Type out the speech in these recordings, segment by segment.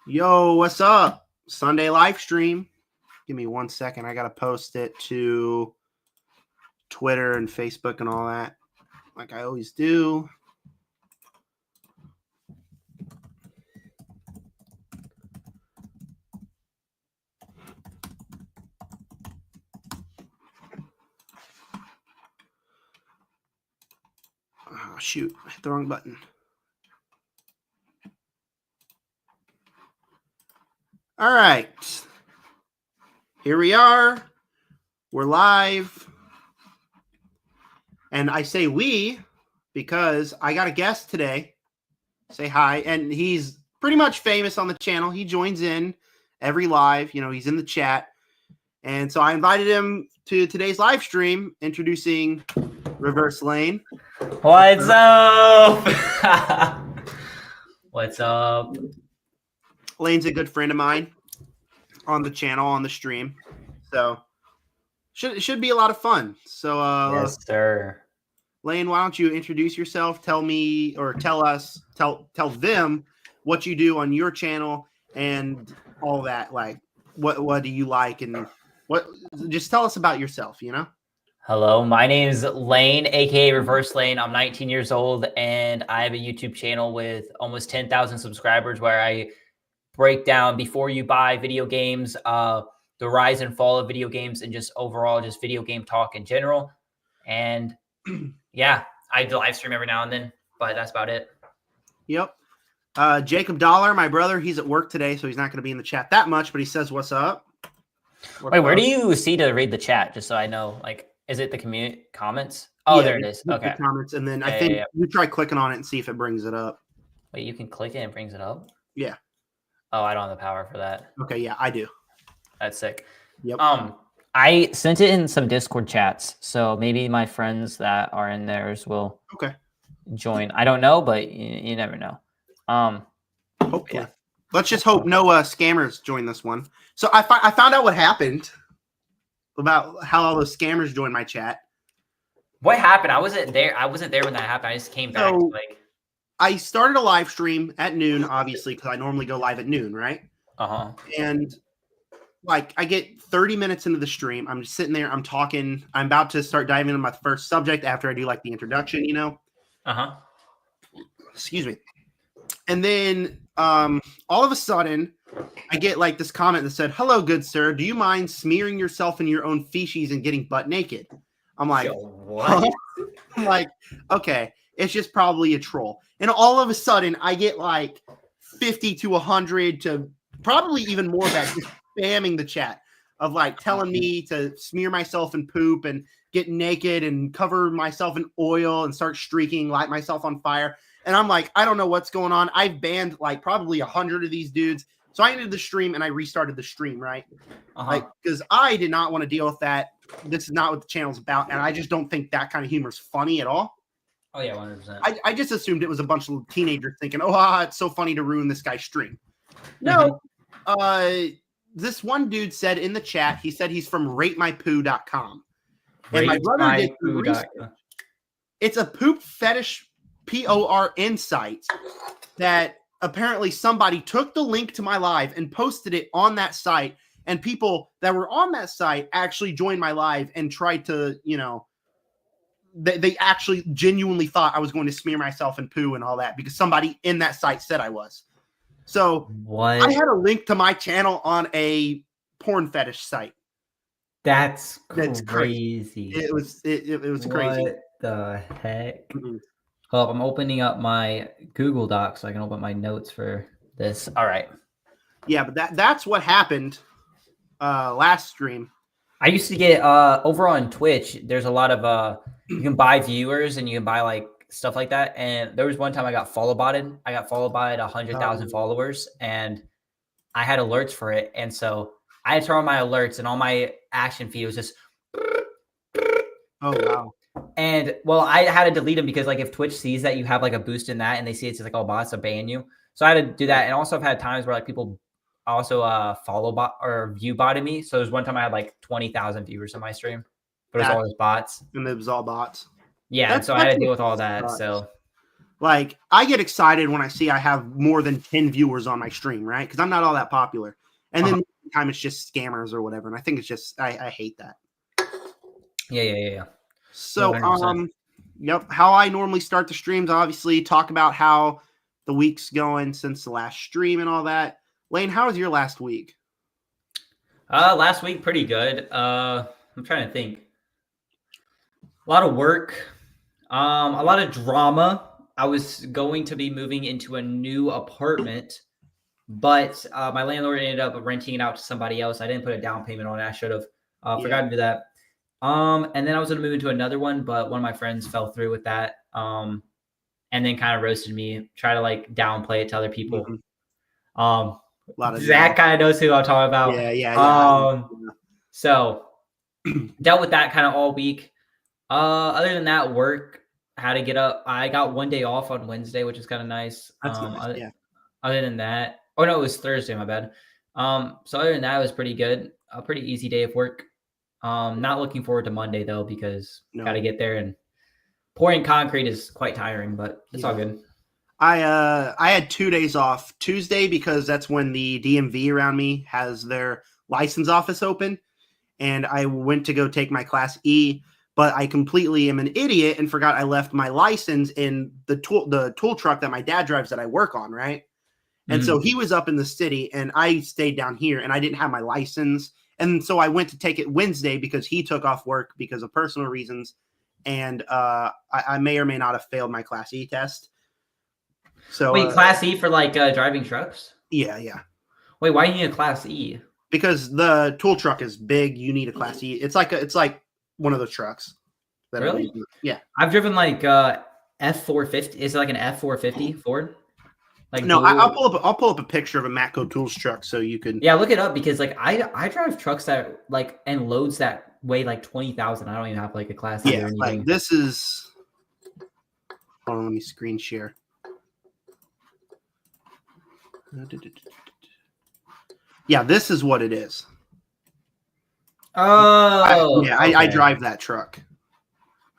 Yo, what's up? Sunday live stream. Give me 1 second. I got to post it to Twitter and Facebook and all that, like I always do. Oh, shoot. I hit the wrong button. All right. Here we are. We're live. And I say we because I got a guest today. Say hi. And he's pretty much famous on the channel. He joins in every live. He's in the chat. And so I invited him to today's live stream, introducing Reverse Lane. What's up? What's up? Lane's a good friend of mine on the channel, on the stream. So should be a lot of fun. So Yes, sir. Lane, why don't you introduce yourself? Tell me or tell them what you do on your channel and all that. Like what do you like and what just tell us about yourself, Hello, my name is Lane, aka Reverse Lane. I'm 19 years old and I have a YouTube channel with almost 10,000 subscribers where I break down before you buy video games, the rise and fall of video games, and just overall just video game talk in general. And yeah, I do live stream every now and then, but that's about it. Yep. Jacob Dollar, my brother, he's at work today, so he's not going to be in the chat that much, but he says, what's up? Wait, where do you see to read the chat? Just so I know, like, is it the community comments? Oh, yeah, there it is. Okay. Comments, and then I think you try clicking on it and see if it brings it up. Wait, you can click it and it brings it up? Yeah. Oh, I don't have the power for that. Okay, yeah, I do. That's sick. Yep. I sent it in some Discord chats, so maybe my friends that are in theirs will join. I don't know, but you never know. Hopefully. Yeah. Let's just hope no scammers join this one. So I found out what happened about how all those scammers joined my chat. What happened? I wasn't there when that happened. I just came back. So, I started a live stream at noon, obviously, because I normally go live at noon, right? And like I get 30 minutes into the stream. I'm just sitting there. I'm talking. I'm about to start diving into my first subject after I do like the introduction, Excuse me. And then all of a sudden, I get like this comment that said, "Hello, good sir. Do you mind smearing yourself in your own feces and getting butt naked?" I'm like, what? Huh? I'm like, okay, it's just probably a troll. And all of a sudden, I get like 50 to 100 to probably even more of that, just spamming the chat of like telling me to smear myself in poop and get naked and cover myself in oil and start streaking, light myself on fire. And I'm like, I don't know what's going on. I've banned like probably 100 of these dudes. So I ended the stream and I restarted the stream, right? Like, because I did not want to deal with that. This is not what the channel's about. And I just don't think that kind of humor is funny at all. Oh, yeah, 100%. I just assumed it was a bunch of teenagers thinking, oh, it's so funny to ruin this guy's stream. No. This one dude said in the chat, he said he's from ratemypoo.com. And my brother did research. It's a poop fetish PORN site that apparently somebody took the link to my live and posted it on that site. And people that were on that site actually joined my live and tried to, they actually genuinely thought I was going to smear myself in poo and all that because somebody in that site said I was. So I had a link to my channel on a porn fetish site. That's crazy. It was crazy. What the heck? Well, I'm opening up my Google Docs so I can open my notes for this. All right. Yeah, but that's what happened last stream. I used to get over on Twitch, there's a lot of you can buy viewers and you can buy like stuff like that. And there was one time I got follow botted. I got follow botted 100,000 followers and I had alerts for it. And so I had to turn on my alerts and all my action feed was just oh wow. And well, I had to delete them because like if Twitch sees that you have like a boost in that and they see it's like all bots, they'll ban you. So I had to do that. And also I've had times where like people also follow bot or view botted me. So there's one time I had like 20,000 viewers on my stream, but it was all just bots. And it was all bots. Yeah. So I had to deal with all that. So Like, I get excited when I see I have more than 10 viewers on my stream, right? Because I'm not all that popular. And then time it's just scammers or whatever. And I think it's just I hate that. Yeah. So, yep. How I normally start the streams, obviously, talk about how the week's going since the last stream and all that. Lane, how was your last week? Last week, pretty good. I'm trying to think. A lot of work, a lot of drama. I was going to be moving into a new apartment, but my landlord ended up renting it out to somebody else. I didn't put a down payment on it. I should have. Forgot to do that. And then I was going to move into another one, but one of my friends fell through with that. And then kind of roasted me, try to like downplay it to other people. Zach kind of knows who I'm talking about. Yeah. So dealt with that kind of all week. Other than that, work, how to get up. I got one day off on Wednesday, which is kind of nice. That's nice. Other than that, oh no, it was Thursday, my bad. So other than that, it was pretty good. A pretty easy day of work. Not looking forward to Monday though, because got to get there, and pouring concrete is quite tiring, but it's all good. I had 2 days off. Tuesday because that's when the DMV around me has their license office open, and I went to go take my Class E, but I completely am an idiot and forgot I left my license in the tool truck that my dad drives that I work on, right? And so he was up in the city, and I stayed down here, and I didn't have my license. And so I went to take it Wednesday because he took off work because of personal reasons. And I may or may not have failed my Class E test. So wait, Class E for like driving trucks? Yeah. Wait, why do you need a Class E? Because the tool truck is big. You need a Class E. It's like one of those trucks. Really? Yeah. I've driven like F450. Is it like an F450 Ford? Like no, I'll pull up a picture of a Matco Tools truck so you can. Yeah, look it up, because like I drive trucks that like and loads that weigh like 20,000. I don't even have like a Class E or anything. Like this is. Hold on, let me screen share. Yeah, this is what it is. Oh, I drive that truck.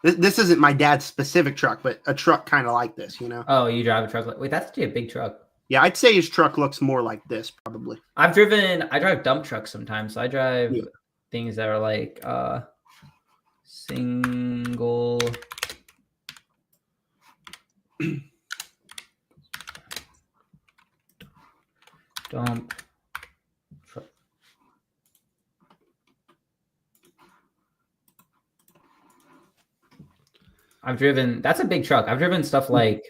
This isn't my dad's specific truck, but a truck kind of like this, you know? Oh, you drive a truck? Wait, that's actually a big truck. Yeah, I'd say his truck looks more like this, probably. I drive dump trucks sometimes. So I drive things that are like single dump truck. That's a big truck. I've driven stuff like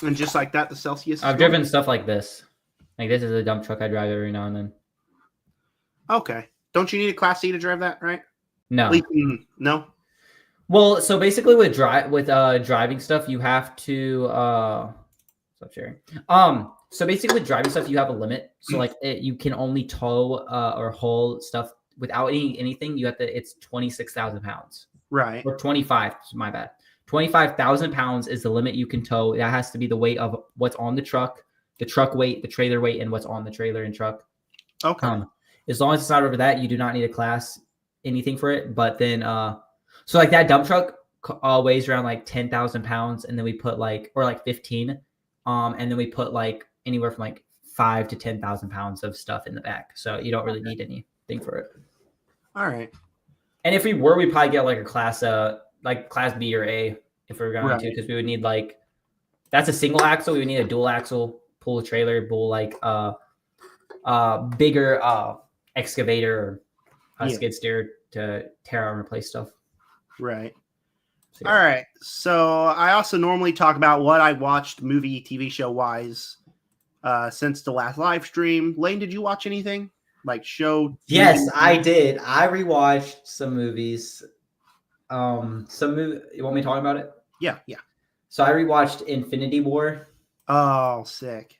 and just like that, the Celsius. I've driven stuff like this. Like this is a dump truck I drive every now and then. Okay. Don't you need a Class C to drive that, right? No. No. Well, so basically with driving stuff, you have to stop sharing. So basically with driving stuff, you have a limit. So like you can only tow or haul stuff without anything. You have to. It's 26,000 pounds. Right. Or 25. My bad. 25,000 pounds is the limit you can tow. That has to be the weight of what's on the truck weight, the trailer weight, and what's on the trailer and truck. Okay. As long as it's not over that, you do not need a class anything for it. But then, so like that dump truck weighs around like 10,000 pounds, and then we put like 15, and then we put like anywhere from like 5 to 10,000 pounds of stuff in the back. So you don't really need anything for it. All right. And if we were, we'd probably get like a class B or A if we were going to, because we would need like, that's a single axle. We would need a dual axle, pull a trailer, pull like bigger excavator or skid steer to tear out and replace stuff. Right. So, all right. So I also normally talk about what I watched movie, TV show wise since the last live stream. Lane, did you watch anything? Like show? Yes, I did. I rewatched some movies. You want me to talk about it? Yeah. So I rewatched Infinity War. Oh, sick.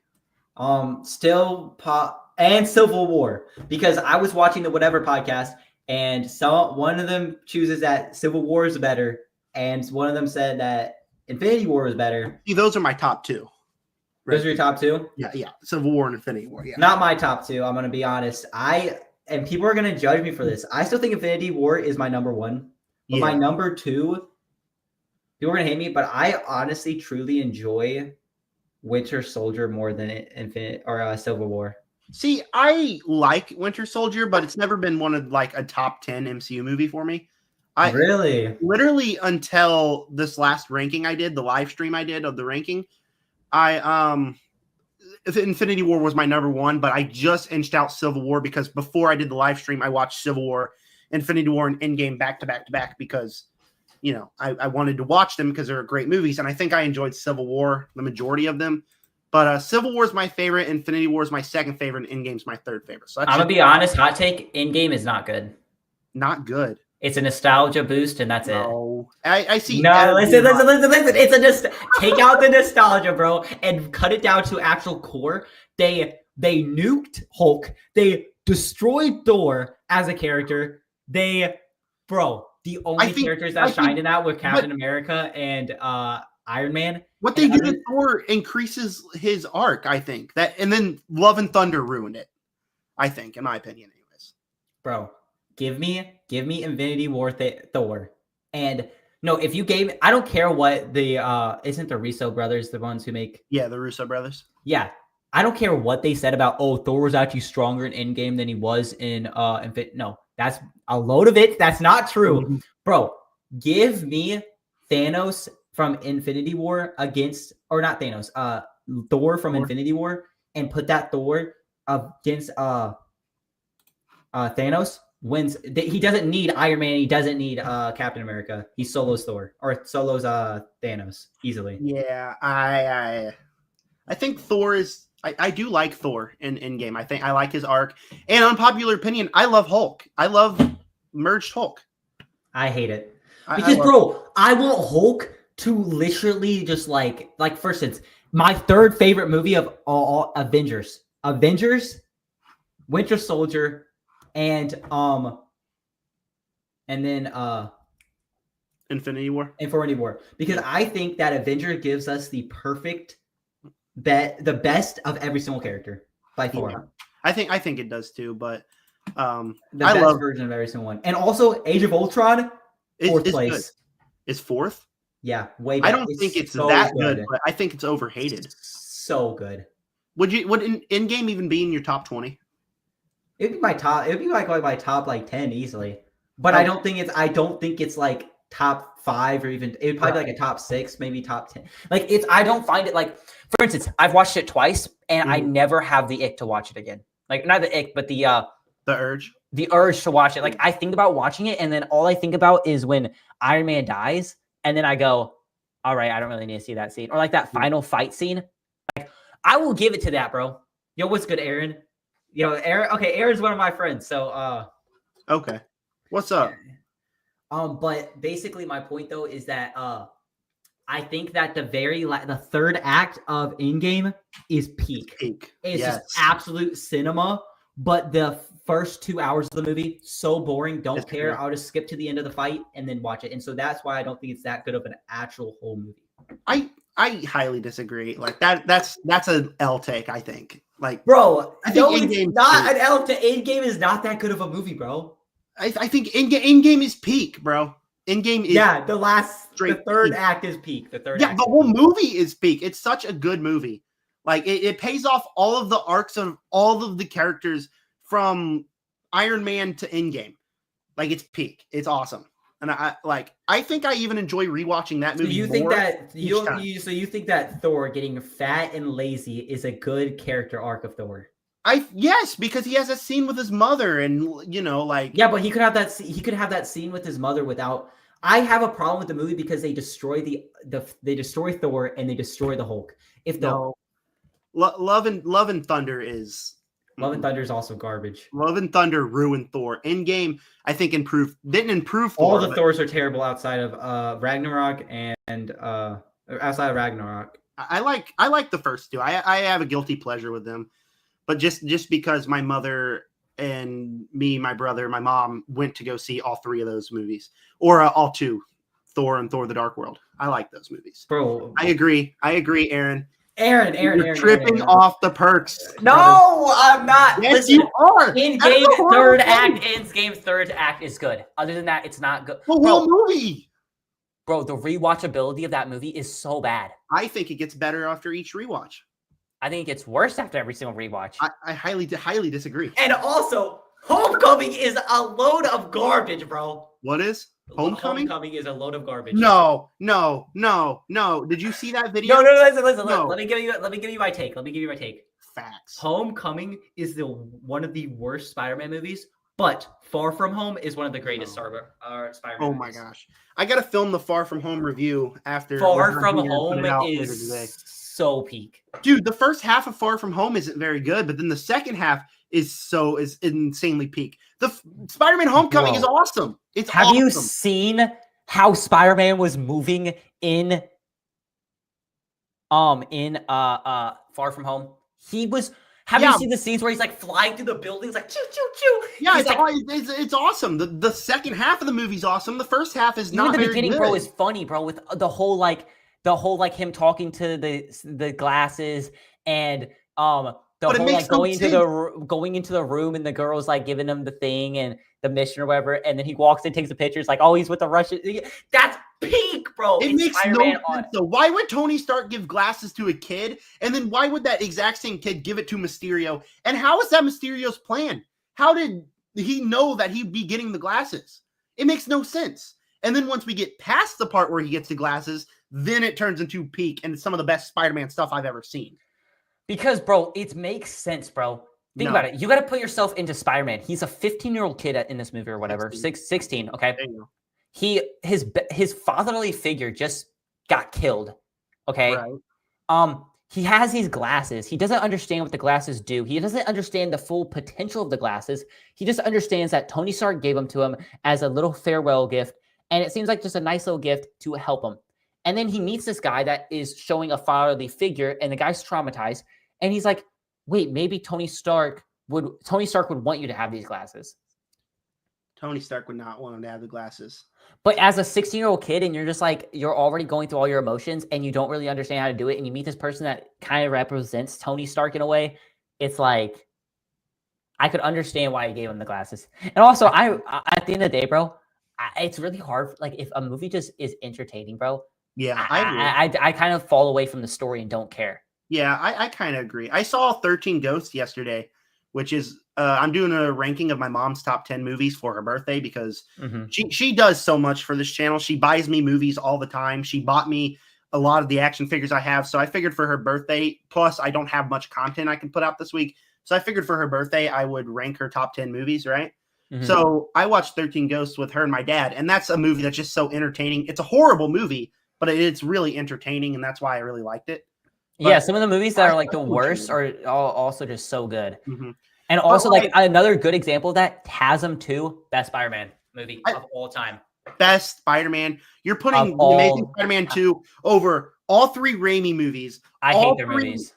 Still pop and Civil War, because I was watching the Whatever podcast, and one of them chooses that Civil War is better, and one of them said that Infinity War was better. See, those are my top two. Right? Those are your top two? Yeah. Civil War and Infinity War. Yeah. Not my top two. I'm gonna be honest. and people are gonna judge me for this. I still think Infinity War is my number one, but my number two. People are gonna hate me, but I honestly, truly enjoy Winter Soldier more than Civil War. See, I like Winter Soldier, but it's never been one of like a top 10 MCU movie for me. I really literally until this last ranking I did, the live stream I did of the ranking, Infinity War was my number one, but I just inched out Civil War because before I did the live stream, I watched Civil War, Infinity War, and Endgame back to back to back because, you know, I wanted to watch them because they're great movies, and I think I enjoyed Civil War, the majority of them. But Civil War is my favorite, Infinity War is my second favorite, and Endgame's my third favorite. So I'm gonna be honest, hot take: Endgame is not good. Not good. It's a nostalgia boost, and that's it. I see. No, listen. It's take out the nostalgia, bro, and cut it down to actual core. They nuked Hulk. They destroyed Thor as a character. The only characters that shined in that were Captain America and Iron Man. What they did in Thor increases his arc, I think. And then Love and Thunder ruined it, I think, in my opinion, anyways. Bro, give me Infinity War Thor. And no, if you gave, I don't care what isn't the Russo brothers the ones who make? Yeah, the Russo brothers. Yeah. I don't care what they said about, Thor was actually stronger in Endgame than he was in Infinity. No, that's a load of it. That's not true. Mm-hmm. Bro, give me Thanos from Infinity War Thor from Infinity War, and put that Thor against Thanos. Wins. He doesn't need Iron Man. He doesn't need Captain America. He solos Thor or solos Thanos easily. Yeah, I think Thor is. I do like Thor in Endgame. I think I like his arc. And unpopular opinion, I love Hulk. I love merged Hulk. I hate it because, I want Hulk to literally just like for instance, my third favorite movie of all Avengers, Winter Soldier, and then Infinity War, because I think that Avenger gives us the perfect the best of every single character by far. Yeah. I think it does too, but the best version of every single one. And also Age of Ultron, fourth place. Good. Is fourth? Yeah, way better. I don't think it's so that good, but I think it's overhated. So good. Would Endgame even be in your top 20? It'd be my top. It'd be like my top 10 easily. But I don't think it's like top 5 or even. It'd probably be like a top 6, maybe top 10. Like I don't find it like. For instance, I've watched it twice, and I never have the ick to watch it again. Like not the ick, but the urge. The urge to watch it. Like I think about watching it, and then all I think about is when Iron Man dies, and then I go, "All right, I don't really need to see that scene," or like that final fight scene. Like I will give it to that, bro. Yo, what's good, Aaron? Aaron. Okay, Aaron's one of my friends. So, okay, what's up? But basically, my point though is that I think that the third act of Endgame is peak. It's just absolute cinema. But the first 2 hours of the movie, so boring. Don't care. I'll just skip to the end of the fight and then watch it. And so that's why I don't think it's that good of an actual whole movie. I highly disagree. Like that's an L take, I think. Like, bro, I think it's not an L take. Endgame is not that good of a movie, bro. I think Endgame is peak, bro. Endgame is the third act is peak. The whole movie is peak. It's such a good movie. Like it pays off all of the arcs of all of the characters from Iron Man to Endgame. Like it's peak. It's awesome. And I think I even enjoy rewatching that movie. So you think that Thor getting fat and lazy is a good character arc of Thor? Yes, because he has a scene with his mother, and but he could have that. He could have that scene with his mother without. I have a problem with the movie because they destroy they destroy Thor and they destroy the Hulk. Love and Thunder is. Love and Thunder is also garbage. Love and Thunder ruined Thor. Endgame, I think, didn't improve Thor. All the Thors are terrible outside of Ragnarok and outside of Ragnarok. I like the first two. I have a guilty pleasure with them, but just because my mother and me, my brother, my mom went to go see all 3 of those movies, or all 2, Thor and Thor: The Dark World. I like those movies, bro. I agree, Aaron. Aaron, tripping off the perks. No, brother. I'm not. Yes, listen, you are. In-game third act is good. Other than that, it's not good. The whole movie. Bro, the rewatchability of that movie is so bad. I think it gets better after each rewatch. I think it gets worse after every single rewatch. I highly disagree. And also, Homecoming is a load of garbage, bro. What is? Homecoming? Homecoming is a load of garbage. No. Did you see that video? No, listen. No. Let me give you my take. Facts. Homecoming is one of the worst Spider-Man movies, but Far From Home is one of the greatest Spider-Man Oh my gosh. I got to film the Far From Home review after. Far From Home is so peak. Dude, the first half of Far From Home isn't very good, but then the second half is insanely peak. The Spider-Man Homecoming is awesome. Have you seen how Spider-Man was moving in Far From Home? He was. Have you seen the scenes where he's like flying through the buildings, like choo choo choo? Yeah, it's awesome. The second half of the movie's awesome. The first half is not. Even the beginning, bro, is funny, bro, with the whole him talking to the glasses and going into the room and the girl's like giving him the thing and the mission or whatever, and then he walks and takes a picture. It's like, oh, he's with the Russian. That's peak, bro. It makes no sense. So why would Tony Stark give glasses to a kid, and then why would that exact same kid give it to Mysterio? And how is that Mysterio's plan? How did he know that he'd be getting the glasses? It makes no sense. And then once we get past the part where he gets the glasses, then it turns into peak and some of the best Spider-Man stuff I've ever seen. Because, bro, it makes sense, bro. Think about it. You got to put yourself into Spider-Man. He's a 15-year-old kid in this movie or whatever. 16, okay? His fatherly figure just got killed, okay? Right. He has these glasses. He doesn't understand what the glasses do. He doesn't understand the full potential of the glasses. He just understands that Tony Stark gave them to him as a little farewell gift, and it seems like just a nice little gift to help him. And then he meets this guy that is showing a fatherly figure, and the guy's traumatized, and he's like, wait, maybe Tony Stark would want you to have these glasses. Tony Stark would not want him to have the glasses. But as a 16-year-old kid, and you're just like, you're already going through all your emotions, and you don't really understand how to do it, and you meet this person that kind of represents Tony Stark in a way, it's like, I could understand why he gave him the glasses. And also, I at the end of the day, bro, it's really hard. Like, if a movie just is entertaining, bro, yeah, I kind of fall away from the story and don't care. Yeah, I kind of agree. I saw 13 Ghosts yesterday, which is I'm doing a ranking of my mom's top 10 movies for her birthday because she does so much for this channel. She buys me movies all the time. She bought me a lot of the action figures I have. So I figured for her birthday, plus I don't have much content I can put out this week. So I figured for her birthday, I would rank her top 10 movies, right? So I watched 13 Ghosts with her and my dad, and that's a movie that's just so entertaining. It's a horrible movie, but it's really entertaining, and that's why I really liked it. But yeah, some of the movies that are like the worst are also just so good. And also, like another good example of that, Chasm 2, best Spider-Man movie of all time. Best Spider-Man. You're putting The Amazing Spider-Man 2 over all three Raimi movies. I hate their movies.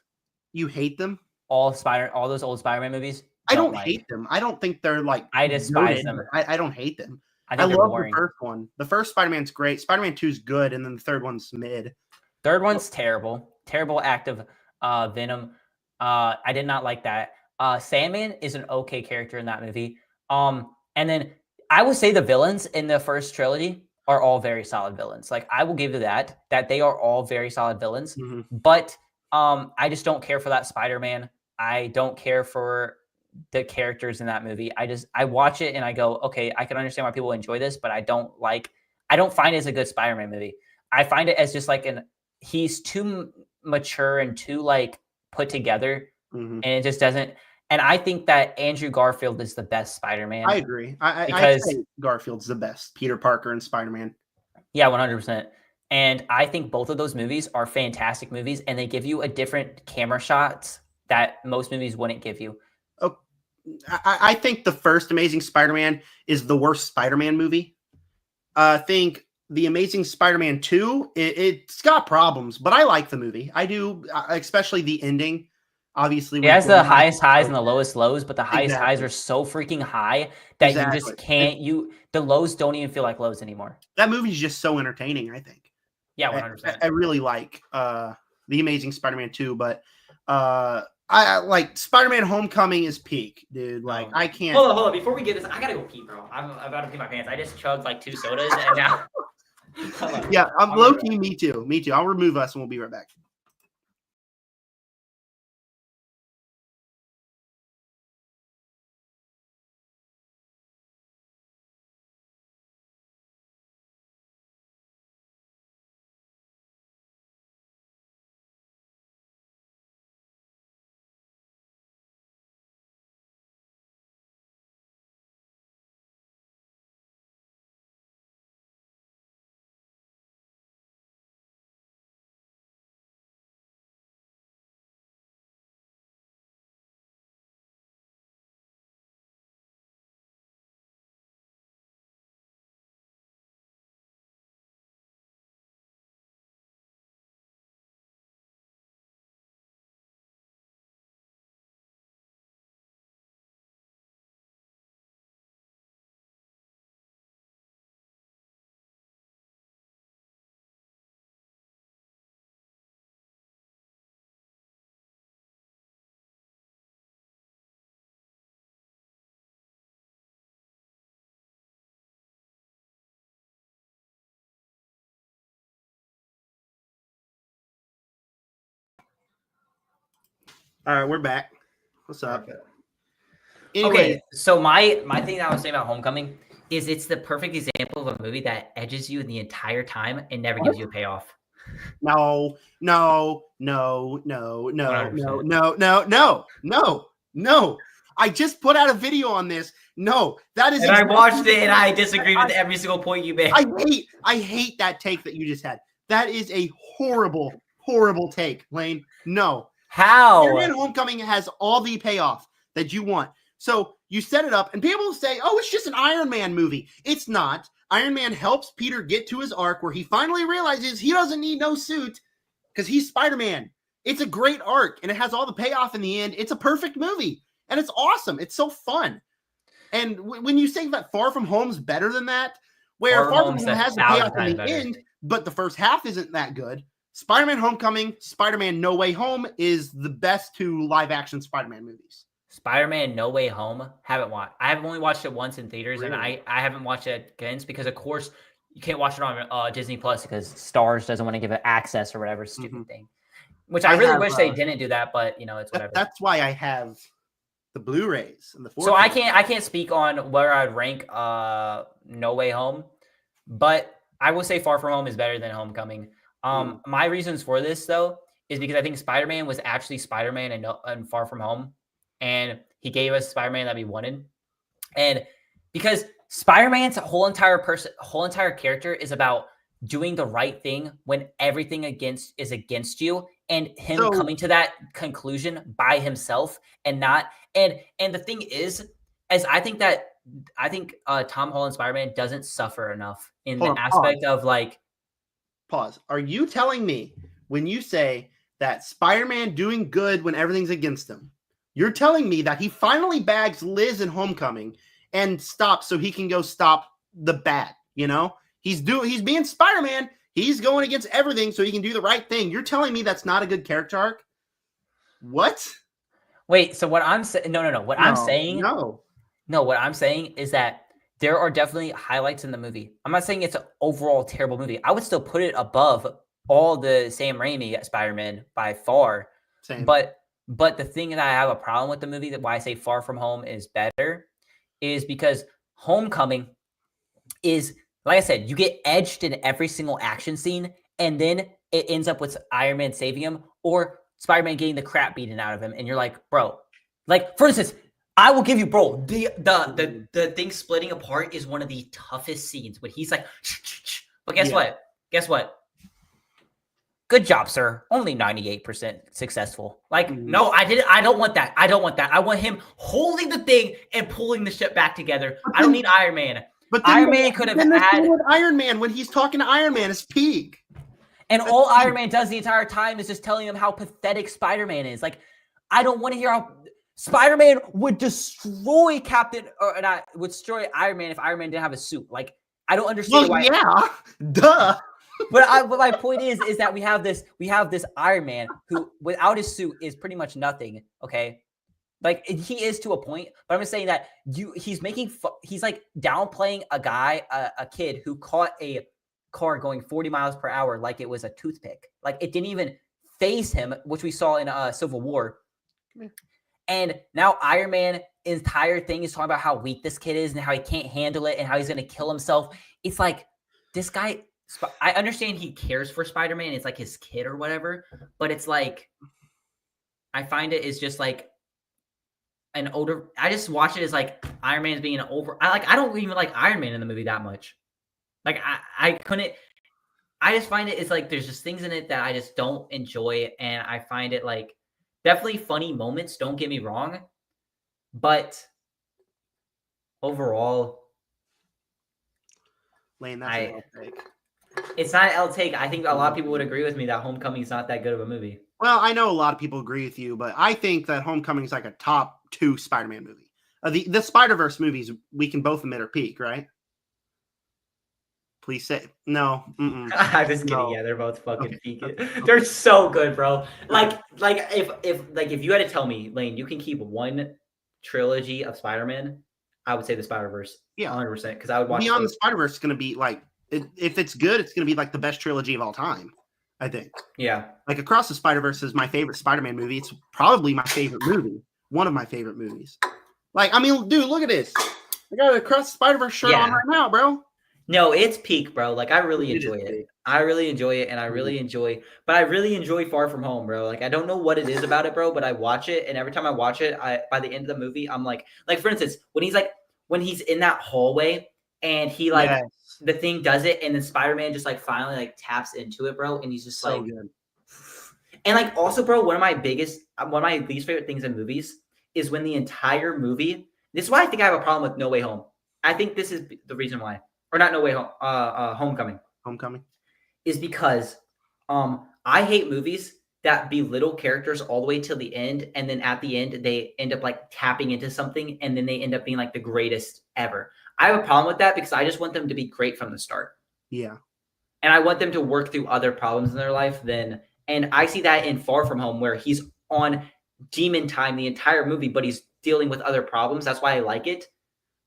You hate them? All those old Spider-Man movies? I don't hate them. I don't think they're like... I despise them. I don't hate them. I love the first one. The first Spider-Man's great. Spider-Man 2 is good, and then the third one's mid. Third one's terrible. Terrible act of Venom. I did not like that. Sandman is an okay character in that movie. And then I would say the villains in the first trilogy are all very solid villains. Like, I will give you that they are all very solid villains. But I just don't care for that Spider-Man. I don't care for the characters in that movie. I watch it and I go, okay, I can understand why people enjoy this, but I don't find it as a good Spider-Man movie. I find it as just like he's too mature and too like put together, and it just doesn't. And I think that Andrew Garfield is the best Spider-Man. I agree. I think Garfield's the best Peter Parker and Spider-Man. Yeah, 100%. And I think both of those movies are fantastic movies, and they give you a different camera shots that most movies wouldn't give you. Oh, I think the first Amazing Spider-Man is the worst Spider-Man movie. I think The Amazing Spider-Man 2, it's got problems, but I like the movie. I do, especially the ending. Obviously, it has the highest highs and the lowest lows, but the highest highs are so freaking high that you just can't. The lows don't even feel like lows anymore. That movie's just so entertaining, I think. Yeah, 100%. I really like The Amazing Spider-Man 2, but I like Spider-Man Homecoming is peak, dude. Like I can't. Hold on. Before we get this, I gotta go pee, bro. I'm about to pee my pants. I just chugged like 2 sodas, and now. Yeah, I'm low key. Me too. I'll remove us, and we'll be right back. All right, we're back. What's up? Anyway. Okay, so my thing that I was saying about Homecoming is it's the perfect example of a movie that edges you the entire time and never gives you a payoff. No. I just put out a video on this. No, that is. And I watched it, and I disagreed with every single point you made. I hate that take that you just had. That is a horrible, horrible take, Lane. No. How? Spider-Man Homecoming has all the payoff that you want. So you set it up, and people say, "Oh, it's just an Iron Man movie." It's not. Iron Man helps Peter get to his arc where he finally realizes he doesn't need no suit because he's Spider-Man. It's a great arc, and it has all the payoff in the end. It's a perfect movie, and it's awesome. It's so fun. And when you say that Far From Home's better than that, where Far From Home has the payoff in the end, but the first half isn't that good, Spider-Man Homecoming, Spider-Man No Way Home is the best 2 live-action Spider-Man movies. Spider-Man No Way Home, haven't watched. I have only watched it once in theaters, really? And I haven't watched it again because, of course, you can't watch it on Disney Plus because Starz doesn't want to give it access or whatever stupid thing. Which I really wish they didn't do that, but it's whatever. That's why I have the Blu-rays and the 4K. So I can't speak on where I'd rank No Way Home, but I will say Far From Home is better than Homecoming. My reasons for this though is because I think Spider-Man was actually Spider-Man and Far From Home, and he gave us Spider-Man that we wanted, and because Spider-Man's whole entire character is about doing the right thing when everything is against you, and him coming to that conclusion by himself and not. And the thing is I think Tom Holland Spider-Man doesn't suffer enough in the aspect of like. Pause. Are you telling me when you say that Spider-Man doing good when everything's against him, you're telling me that he finally bags Liz in Homecoming and stops so he can go stop the bad, He's being Spider-Man. He's going against everything so he can do the right thing. You're telling me that's not a good character arc? What? Wait, so what I'm saying? No. What I'm saying is that there are definitely highlights in the movie. I'm not saying it's an overall terrible movie. I would still put it above all the Sam Raimi Spider-Man by far. Same. But the thing that I have a problem with the movie, that why I say Far From Home is better, is because Homecoming is, like I said, you get edged in every single action scene, and then it ends up with Iron Man saving him or Spider-Man getting the crap beaten out of him, and you're like, bro, like for instance, I will give you, bro, the thing splitting apart is one of the toughest scenes when he's like, but guess what? Good job, sir. Only 98% successful. Like, no, I don't want that. I want him holding the thing and pulling the ship back together. I don't need Iron Man. But Iron Man could have had Iron Man when he's talking to Iron Man is peak. And all Iron Man does the entire time is just telling him how pathetic Spider-Man is. Like, I don't want to hear how Spider-Man would destroy would destroy Iron Man if Iron Man didn't have a suit. Like, I don't understand why. Yeah, duh. But my point is that we have this Iron Man who without his suit is pretty much nothing. Okay. Like he is to a point, but I'm just saying that he's like downplaying a kid who caught a car going 40 miles per hour like it was a toothpick. Like it didn't even phase him, which we saw in Civil War. And now Iron Man entire thing is talking about how weak this kid is and how he can't handle it and how he's going to kill himself. It's like this guy, I understand he cares for Spider-Man. It's like his kid or whatever, but it's like, I find it is just like, I just watch it as like Iron Man's being I don't even like Iron Man in the movie that much. Like I just find it's like there's just things in it that I just don't enjoy, and I find it like definitely funny moments, don't get me wrong, but overall, Lane, that's an L take. It's not an L take. I think a lot of people would agree with me that Homecoming's not that good of a movie. Well, I know a lot of people agree with you, but I think that Homecoming is like a top 2 Spider-Man movie. The Spider-Verse movies, we can both admit are peak, right? Please say no. I'm just kidding. No. Yeah, they're both fucking peak. They're so good, bro. Like if you had to tell me, Lane, you can keep one trilogy of Spider-Man, I would say the Spider-Verse. Yeah, 100%. Because I would watch Beyond the Spider-Verse is going to be like, if it's good, it's going to be like the best trilogy of all time. I think. Yeah. Like Across the Spider-Verse is my favorite Spider-Man movie. It's probably my favorite movie. One of my favorite movies. Like, I mean, dude, look at this. I got an Across the Spider-Verse shirt on right now, bro. No, it's peak, bro. Like, I really enjoy it. I really enjoy it, and I really enjoy Far From Home, bro. Like, I don't know what it is about it, bro, but I watch it, and every time I watch it, by the end of the movie, I'm like for instance, when he's in that hallway, and he the thing does it, and then Spider-Man just like finally like taps into it, bro, and he's just so like good. And like also, bro, one of my least favorite things in movies is when the entire movie. This is why I think I have a problem with No Way Home. I think this is the reason why, or not No Way Home, Homecoming. Homecoming is because I hate movies that belittle characters all the way till the end, and then at the end they end up like tapping into something, and then they end up being like the greatest ever. I have a problem with that because I just want them to be great from the start. Yeah. And I want them to work through other problems in their life and I see that in Far From Home where he's on demon time the entire movie, but he's dealing with other problems. That's why I like it.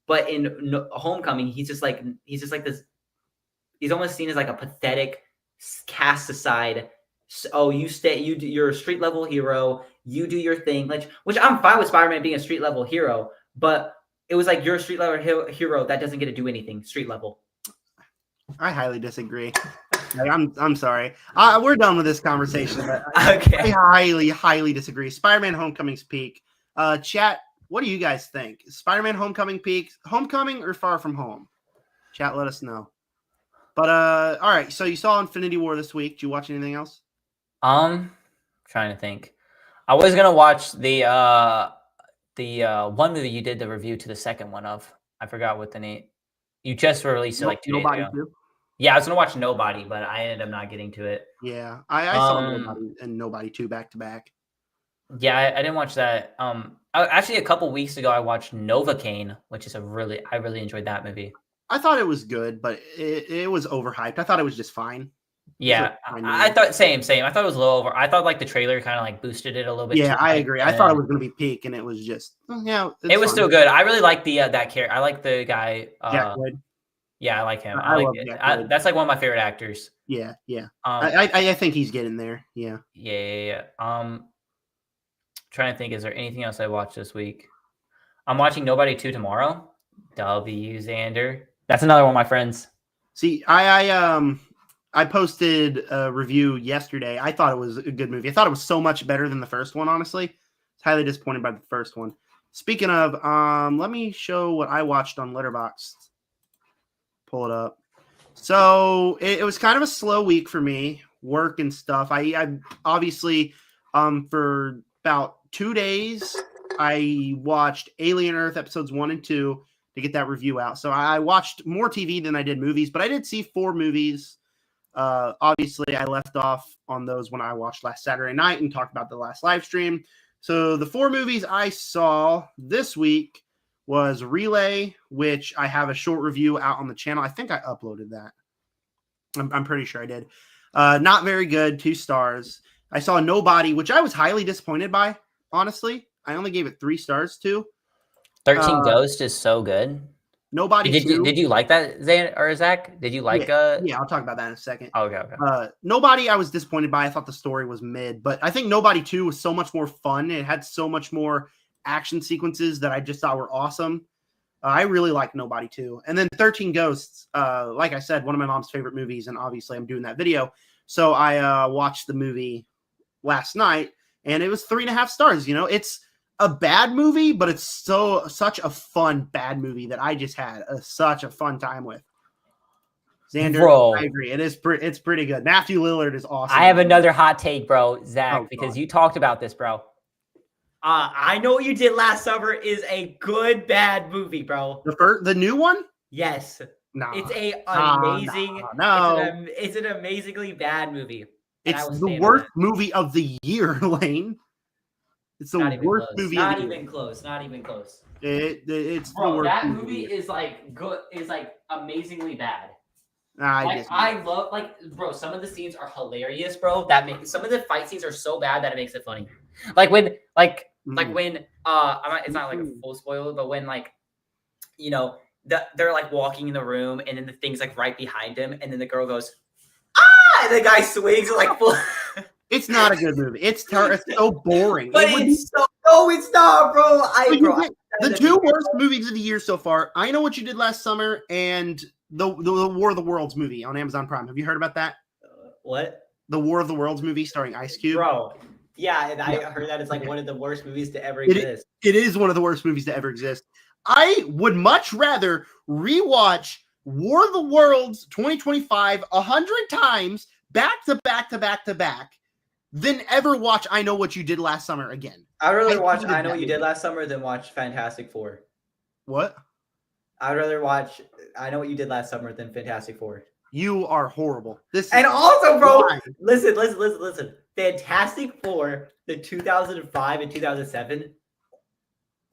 But in Homecoming, he's just like this. He's almost seen as like a pathetic, cast aside. Oh, you're a street level hero. You do your thing, which I'm fine with Spider-Man being a street level hero, but it was like you're a street level hero that doesn't get to do anything street level. I highly disagree. I'm sorry. We're done with this conversation. Okay. I highly disagree. Spider-Man Homecoming's peak. Chat, what do you guys think? Spider-Man Homecoming peak? Homecoming or Far From Home? Chat, let us know. But all right. So you saw Infinity War this week. Did you watch anything else? Trying to think. I was gonna watch the one movie you did the review to the second one of. I forgot what the name. You just released it like 2 days ago. Too? Yeah, I was gonna watch Nobody, but I ended up not getting to it. Yeah, I saw Nobody and Nobody 2 back to back. Yeah, I didn't watch that. Actually, a couple weeks ago, I watched Novocaine, which is I really enjoyed that movie. I thought it was good, but it was overhyped. I thought it was just fine. Yeah, I thought same. I thought it was a little over. I thought like the trailer kind of like boosted it a little bit. Yeah, I agree. I thought it was going to be peak, and it was just it was still good. I really like the that character. I like the guy. Jack Wood. Yeah, I like him. I like it. That's like one of my favorite actors. Yeah. I think he's getting there. Yeah. Yeah. Trying to think, is there anything else I watched this week? I'm watching Nobody 2 tomorrow. W. Xander. That's another one of my friends. See, I posted a review yesterday. I thought it was a good movie. I thought it was so much better than the first one, honestly. I was highly disappointed by the first one. Speaking of, let me show what I watched on Letterboxd. Pull it up. So it was kind of a slow week for me, work and stuff. I obviously, for about 2 days, I watched Alien Earth episodes 1 and 2 to get that review out. So I watched more TV than I did movies, but I did see 4 movies. Obviously, I left off on those when I watched last Saturday night and talked about the last live stream. So the 4 movies I saw this week was Relay, which I have a short review out on the channel. I think I uploaded that. I'm pretty sure I did. Not very good. 2 stars. I saw Nobody, which I was highly disappointed by. Honestly, I only gave it 3 stars too. 13 Ghost is so good. Nobody. Did you like that, Zan or Zach? Did you like? Yeah, I'll talk about that in a second. Oh, okay. Nobody, I was disappointed by. I thought the story was mid, but I think Nobody 2 was so much more fun. It had so much more action sequences that I just thought were awesome. I really liked Nobody 2. And then 13 Ghosts, like I said, one of my mom's favorite movies, and obviously I'm doing that video. So I watched the movie last night, and it was 3.5 stars. It's a bad movie, but it's such a fun bad movie that I just had such a fun time with. Xander, bro, I agree. It's pretty good. Matthew Lillard is awesome. I have another hot take, bro, Zach, because you talked about this, bro. I Know What You Did Last Summer is a good bad movie, bro. The new one? Yes. No. It's amazing. No. It's an amazingly bad movie. It's the worst movie of the year, Lane. It's the worst movie. Not even close. Not even close. It's bro, the worst. That movie is like good. Is like amazingly bad. I love bro. Some of the scenes are hilarious, bro. Some of the fight scenes are so bad that it makes it funny. Like when when it's not like a full spoiler, but when they're like walking in the room and then the thing's like right behind him, and then the girl goes, and the guy swings like full. It's not a good movie. It's so boring. But it's not, bro. The 2 worst movies of the year so far. I Know What You Did Last Summer and the War of the Worlds movie on Amazon Prime. Have you heard about that? What? The War of the Worlds movie starring Ice Cube. Bro. Yeah, and I heard that it's like one of the worst movies to ever exist. It is one of the worst movies to ever exist. I would much rather rewatch War of the Worlds 2025 100 times back to back to back to back than ever watch I Know What You Did Last Summer again. I'd rather watch I Know What You Did Last Summer than watch Fantastic Four. What? I'd rather watch I Know What You Did Last Summer than Fantastic Four. You are horrible. Also, bro, listen. Fantastic Four, the 2005 and 2007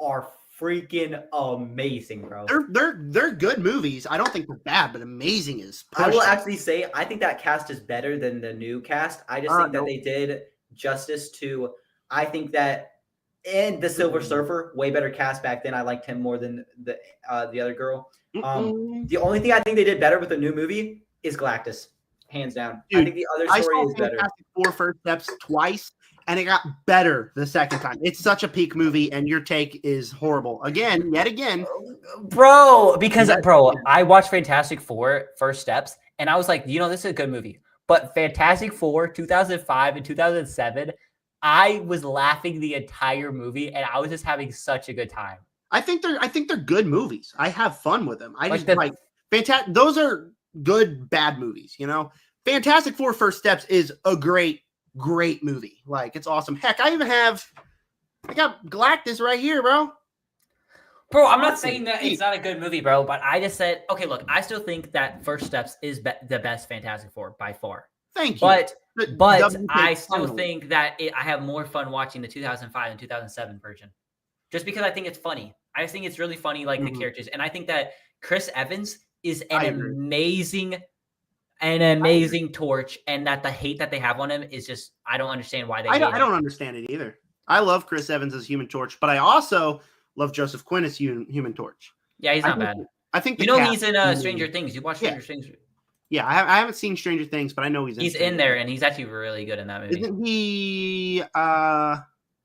are freaking amazing, bro. They're good movies. I don't think they're bad, but amazing is. I will actually say I think that cast is better than the new cast. I just think that they did justice to. I think that in the Silver Surfer, way better cast back then. I liked him more than the other girl. The only thing I think they did better with the new movie is Galactus, hands down. Dude, I think the other story is better. I saw Fantastic Four First Steps twice, and it got better the second time. It's such a peak movie, and your take is horrible. Yet again. Bro, I watched Fantastic Four First Steps, and I was like, this is a good movie. But Fantastic Four 2005 and 2007, I was laughing the entire movie, and I was just having such a good time. I think they're good movies. I have fun with them. Fantastic. Those are good bad movies. Fantastic Four First Steps is a great movie. Like, it's awesome. Heck, I got Galactus right here, bro. Bro, I'm not saying that it's not a good movie, bro, but I just said, okay, look, I still think that First Steps is the best Fantastic Four by far. Thank you. But I still think that I have more fun watching the 2005 and 2007 version. Just because I think it's funny. I just think it's really funny, like the characters. And I think that Chris Evans is an amazing Torch, and that the hate that they have on him is just, I don't understand why they hate him. I don't understand it either. I love Chris Evans as Human Torch, but I also love Joseph Quinn as Human Torch. Yeah, he's not bad. I think he's in Stranger Things. You watch Stranger Things? Yeah, I haven't seen Stranger Things, but I know he's in there, and he's actually really good in that movie. Isn't he?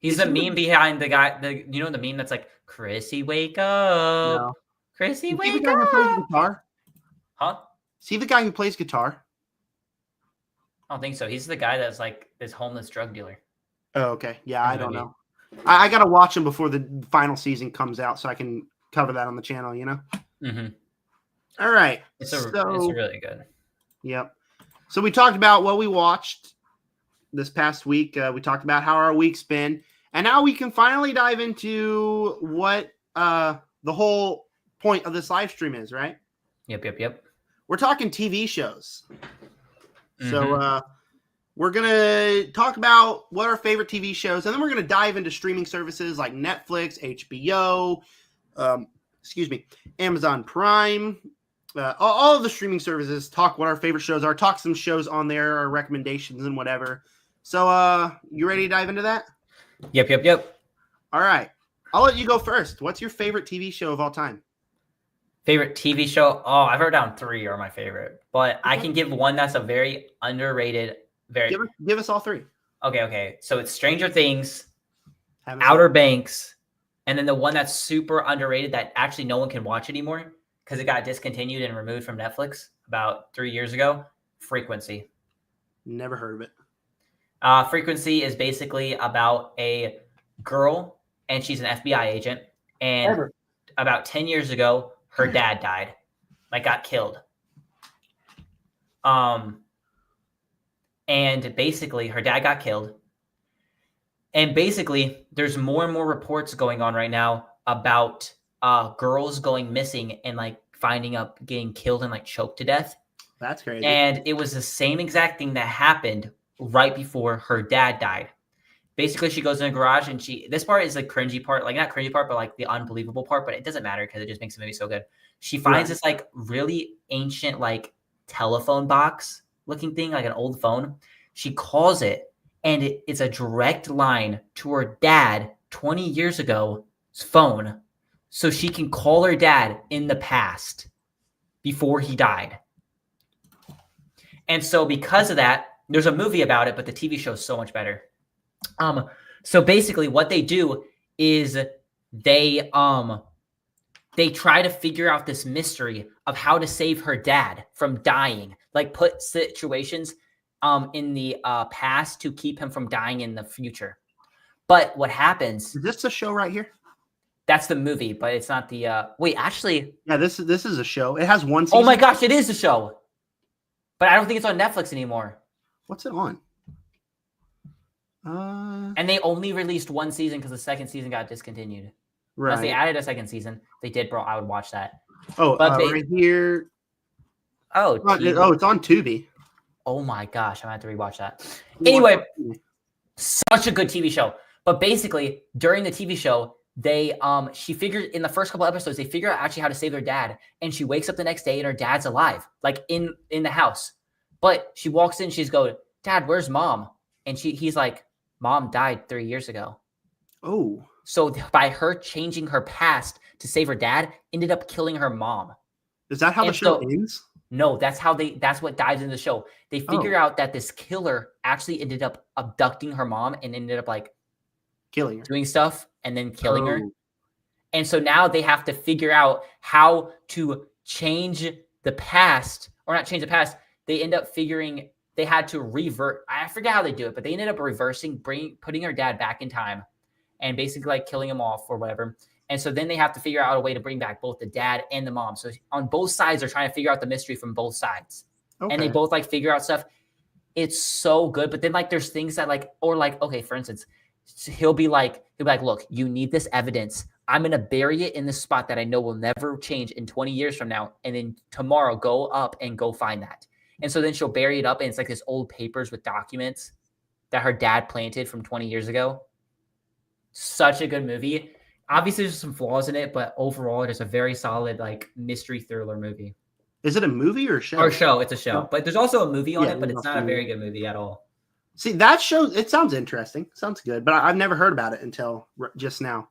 He's the meme behind the guy. The meme that's like, Chrissy, wake up. No. Chrissy, wake up. Who plays guitar? Huh? See the guy who plays guitar? I don't think so. He's the guy that's like this homeless drug dealer. Oh, okay. Yeah, I don't know. I got to watch him before the final season comes out so I can cover that on the channel, Mm-hmm. All right. It's really good. Yep. So we talked about what we watched this past week. We talked about how our week's been. And now we can finally dive into what the whole point of this live stream is, right? Yep. We're talking TV shows. Mm-hmm. So we're going to talk about what our favorite TV shows, and then we're going to dive into streaming services like Netflix, HBO, Amazon Prime, all of the streaming services, talk what our favorite shows are, talk some shows on there, our recommendations and whatever. So, you ready to dive into that? Yep. All right. I'll let you go first. What's your favorite TV show of all time? Favorite TV show? Oh, I've wrote down 3 are my favorite, but I can give one that's a very underrated. Give us all 3. Okay. So it's Stranger Things, Outer Banks, and then the one that's super underrated that actually no one can watch anymore because it got discontinued and removed from Netflix about 3 years ago. Frequency. Never heard of it. Frequency is basically about a girl, and she's an FBI agent. And about 10 years ago, her dad died, got killed. And basically, her dad got killed. And basically, there's more and more reports going on right now about girls going missing and finding up getting killed and choked to death. That's crazy. And it was the same exact thing that happened right before her dad died. Basically, she goes in a garage and this part is the cringy part, not cringy part, but the unbelievable part, but it doesn't matter because it just makes the movie so good. She finds this really ancient telephone box looking thing, an old phone. She calls it, and it's a direct line to her dad 20 years ago's phone, so she can call her dad in the past before he died. And so because of that, there's a movie about it, but the TV show is so much better. So basically what they do is they try to figure out this mystery of how to save her dad from dying, put situations in the past to keep him from dying in the future. But what happens? Is this a show right here? That's the movie, but it's not the wait, actually. Yeah, this is a show. It has one season. Oh my gosh, it is a show. But I don't think it's on Netflix anymore. What's it on? And they only released 1 season because the second season got discontinued. Right. Unless they added a second season. They did, bro. I would watch that. Oh, but right here. Oh, it's on Tubi. Oh my gosh, I'm going to have to rewatch that. Anyway, such a good TV show. But basically, during the TV show, she figured in the first couple episodes, they figure out actually how to save their dad. And she wakes up the next day and her dad's alive, in the house. But she walks in, she's going, Dad, where's mom? And he's like, Mom died 3 years ago. Oh. So by her changing her past to save her dad, ended up killing her mom. Is that how the show ends? No, that's what dives into the show. They figure out that this killer actually ended up abducting her mom and ended up killing her, doing stuff and then killing her. And so now they have to figure out how to change the past, or not change the past. They end up figuring they had to revert. I forget how they do it, but they ended up reversing, putting her dad back in time and basically killing him off or whatever. And so then they have to figure out a way to bring back both the dad and the mom. So on both sides, they're trying to figure out the mystery from both sides. Okay. And they both figure out stuff. It's so good. But then there's things that okay, for instance, he'll be like, look, you need this evidence. I'm going to bury it in this spot that I know will never change in 20 years from now. And then tomorrow go up and go find that. And so then she'll bury it up, and it's this old papers with documents that her dad planted from 20 years ago. Such a good movie. Obviously, there's some flaws in it, but overall, it is a very solid mystery thriller movie. Is it a movie or a show? Or a show. It's a show. But there's also a movie on it, but it's not a very good movie at all. See, that show, it sounds interesting. Sounds good, but I've never heard about it until just now.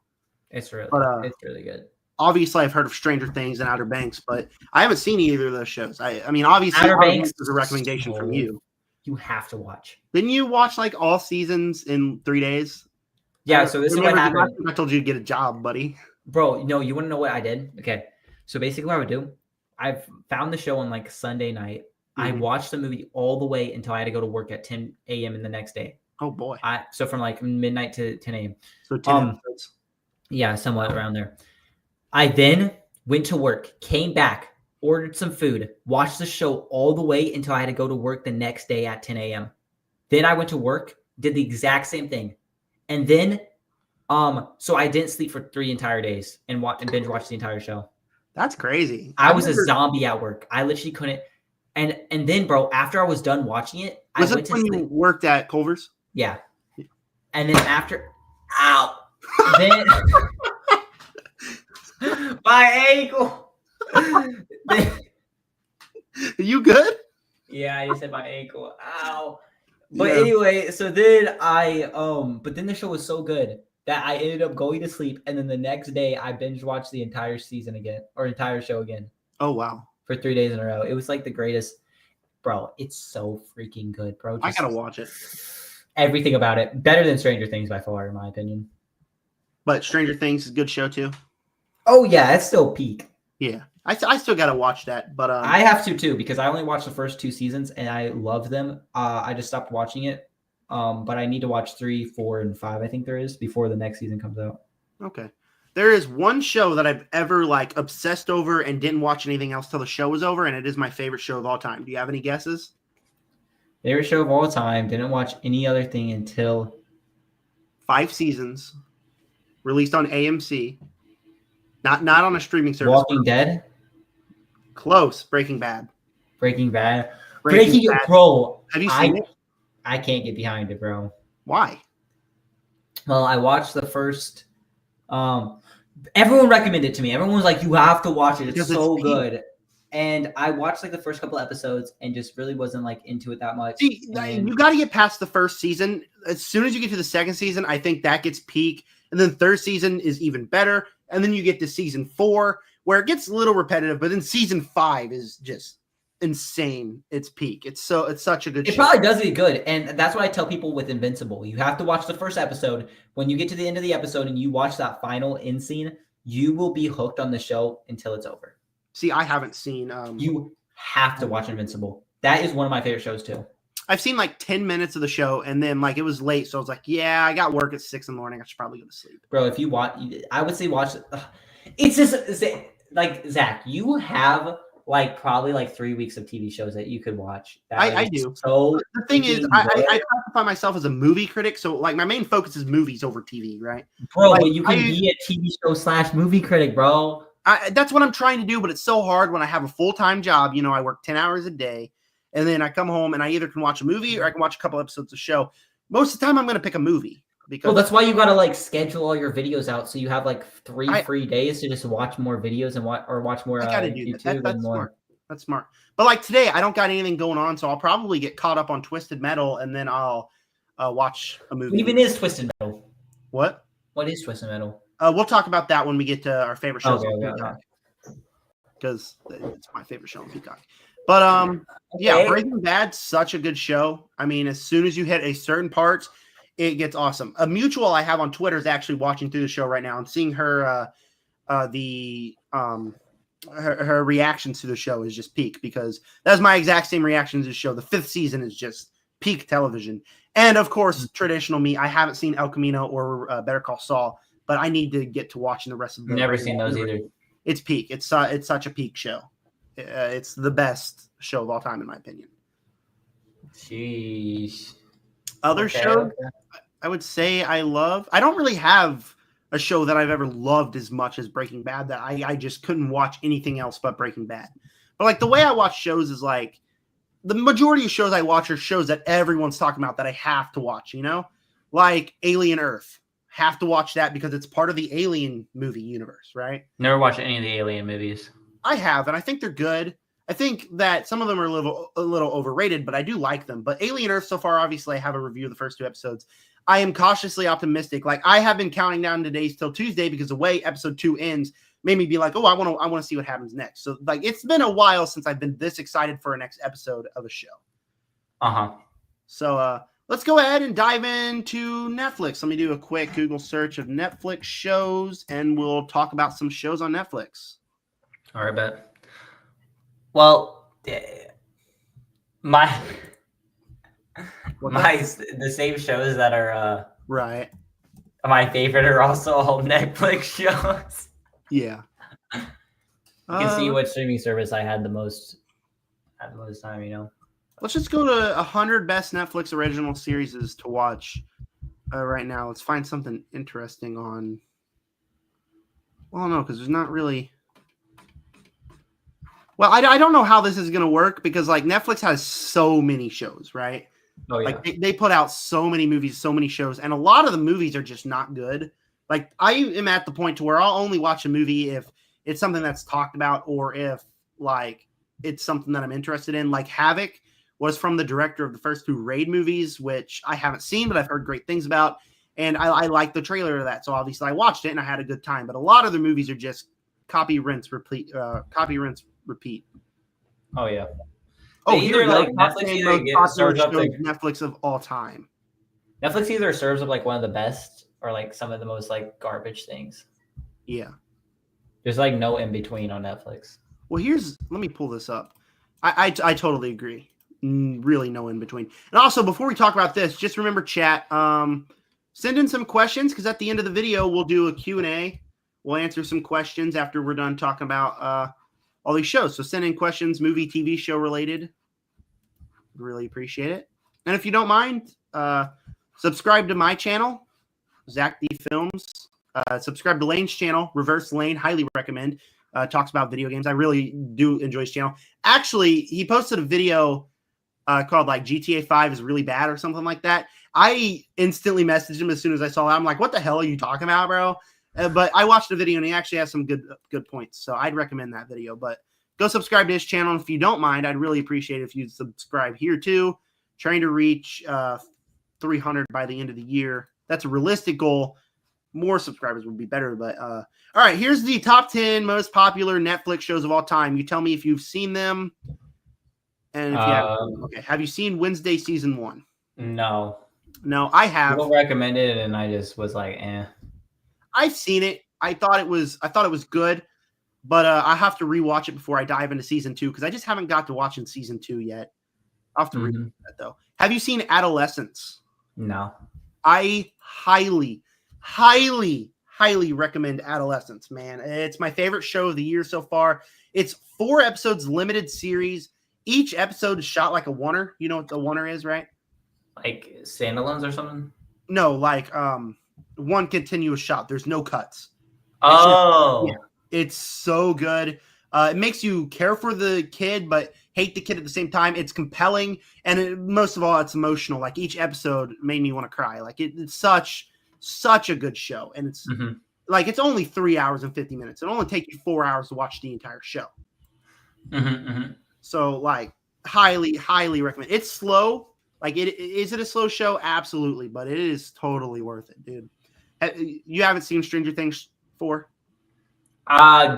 It's really good. Obviously, I've heard of Stranger Things and Outer Banks, but I haven't seen either of those shows. I mean, obviously, Outer Banks is a recommendation from you. You have to watch. Didn't you watch all seasons in 3 days? Yeah, so this is what happened. I told you to get a job, buddy. Bro, no, you want to know what I did? Okay, so basically what I would do, I've found the show on Sunday night. Mm-hmm. I watched the movie all the way until I had to go to work at 10 a.m. in the next day. Oh, boy. So from midnight to 10 a.m. So 10 episodes. Yeah, somewhat around there. I then went to work, came back, ordered some food, watched the show all the way until I had to go to work the next day at 10 a.m. Then I went to work, did the exact same thing. And then, so I didn't sleep for 3 entire days and binge watched the entire show. That's crazy. I was a zombie at work. I literally couldn't. And then, bro, after I was done watching it, I went to sleep. You worked at Culver's? Yeah. And then after, then my ankle. Are you good? Yeah, I just hit my ankle. Ow. But anyway, so then but then the show was so good that I ended up going to sleep, and then the next day I binge watched the entire season again, or entire show again. Oh wow. For 3 days in a row. It was like the greatest. Bro, it's so freaking good, bro. I gotta watch it. Everything about it. Better than Stranger Things by far, in my opinion. But Stranger Things is a good show too. Oh yeah, it's still peak. Yeah. I still gotta watch that, but I have to too, because I only watched the first 2 seasons and I love them. I just stopped watching it. But I need to watch 3, 4, and 5, I think there is, before the next season comes out. Okay. There is one show that I've ever like obsessed over and didn't watch anything else till the show was over, and it is my favorite show of all time. Do you have any guesses? Favorite show of all time. Didn't watch any other thing until 5 seasons, released on AMC, not on a streaming service. Walking Dead. Close. Breaking Bad. Breaking Bad. Breaking Bad. Bro. Have you seen it? I can't get behind it, bro. Why? Well, I watched the first. Everyone recommended it to me. Everyone was like, "You have to watch it. It's so good." And I watched like the first couple episodes and just really wasn't like into it that much. See, you got to get past the first season. As soon as you get to the second season, I think that gets peak, and then third season is even better, and then you get to season 4 where it gets a little repetitive, but then season 5 is just insane. It's peak. It's such a good show. It probably does get good, and that's what I tell people with Invincible. You have to watch the first episode. When you get to the end of the episode and you watch that final end scene, you will be hooked on the show until it's over. See, I haven't seen. You have to watch Invincible. That is one of my favorite shows too. I've seen like 10 minutes of the show, and then like it was late, so I was like, "Yeah, I got work at 6 a.m. I should probably go to sleep." Bro, if you watch, I would say watch. It's just like Zach. You have like probably like 3 weeks of TV shows that you could watch. I do. So the thing is, I classify myself as a movie critic, so like my main focus is movies over TV, right? Bro, like, but you can be a TV show / movie critic, bro. That's what I'm trying to do, but it's so hard when I have a full-time job. You know, I work 10 hours a day, and then I come home and I either can watch a movie or I can watch a couple episodes of show. Most of the time, I'm going to pick a movie. Because that's why you got to like schedule all your videos out so you have like 3 free days to just watch more videos and watch more YouTube. That's smart. That's smart. But like today, I don't got anything going on, so I'll probably get caught up on Twisted Metal, and then I'll watch a movie. What even is Twisted Metal? What? What is Twisted Metal? We'll talk about that when we get to our favorite shows on Peacock, because it's my favorite show on Peacock. But yeah, Breaking Bad's such a good show. I mean, as soon as you hit a certain part, it gets awesome. A mutual I have on Twitter is actually watching through the show right now and seeing her her reactions to the show is just peak, because that's my exact same reaction to the show. The 5th season is just peak television. And of course, traditional me, I haven't seen El Camino or Better Call Saul, but I need to get to watching the rest of them. Never seen those either. It's peak. It's such a peak show. It's the best show of all time, in my opinion. Sheesh. Other show I would say I love. I don't really have a show that I've ever loved as much as Breaking Bad, that I just couldn't watch anything else but Breaking Bad. But like the way I watch shows is like the majority of shows I watch are shows that everyone's talking about that I have to watch, you know? Like Alien Earth. Have to watch that because it's part of the Alien movie universe, right? Never watched any of the Alien movies. I have, and I think they're good. I think that some of them are a little overrated, but I do like them. But Alien Earth so far, obviously, I have a review of the first 2 episodes. I am cautiously optimistic. Like, I have been counting down the days till Tuesday because the way episode 2 ends made me be like, oh, I want to see what happens next. So, like, it's been a while since I've been this excited for a next episode of a show. So, let's go ahead and dive into Netflix. Let me do a quick Google search of Netflix shows, and we'll talk about some shows on Netflix. All right, bet. Well, the same shows that are right. My favorite are also all Netflix shows. Yeah. You can see what streaming service I had the most time, you know. Let's just go to 100 best Netflix original series to watch right now. Let's find something interesting on. Well, no, because there's not really. Well, I don't know how this is going to work because like Netflix has so many shows, right? Oh, yeah. Like they put out so many movies, so many shows, and a lot of the movies are just not good. Like I am at the point to where I'll only watch a movie if it's something that's talked about or if like it's something that I'm interested in. Like Havoc was from the director of the first 2 Raid movies, which I haven't seen, but I've heard great things about. And I like the trailer of that. So obviously I watched it and I had a good time. But a lot of the movies are just copy, rinse, repeat. Oh, yeah. Oh, either like Netflix serves up Netflix of all time. Netflix either serves up like one of the best or like some of the most like garbage things. Yeah. There's like no in between on Netflix. Well, let me pull this up. I totally agree. Really no in between. And also, before we talk about this, just remember, chat, send in some questions because at the end of the video, we'll do a Q&A. We'll answer some questions after we're done talking about all these shows. So send in questions, movie, TV show related. Really appreciate it. And if you don't mind, subscribe to my channel, Zach D Films. Subscribe to Lane's channel, Reverse Lane. Highly recommend. Talks about video games. I really do enjoy his channel. Actually, he posted a video called like GTA 5 is really bad or something like that. I instantly messaged him as soon as I saw that. I'm like, what the hell are you talking about, bro? But I watched the video and he actually has some good points. So I'd recommend that video. But go subscribe to his channel. And if you don't mind, I'd really appreciate it if you'd subscribe here too. Trying to reach 300 by the end of the year. That's a realistic goal. More subscribers would be better. But all right, here's the top 10 most popular Netflix shows of all time. You tell me if you've seen them. And if you haven't, okay. Have you seen Wednesday season 1? No. No, I have. People recommended it, and I just was like, eh. I've seen it. I thought it was good, but I have to rewatch it before I dive into season 2 because I just haven't got to watching season 2 yet. I'll have to rewatch that though. Have you seen Adolescence? No. I highly recommend Adolescence, man. It's my favorite show of the year so far. It's 4 episodes, limited series. Each episode is shot like a oneer. You know what the oneer is, right? Like standalones or something? No, like one continuous shot. There's no cuts. Oh. It's so good. It makes you care for the kid, but hate the kid at the same time. It's compelling, and most of all, it's emotional. Like each episode made me want to cry. Like it's such a good show, and it's like it's only 3 hours and 50 minutes. It'll only take you 4 hours to watch the entire show. So, like, highly recommend. It's slow. Like, is it a slow show? Absolutely, but it is totally worth it, dude. You haven't seen Stranger Things 4?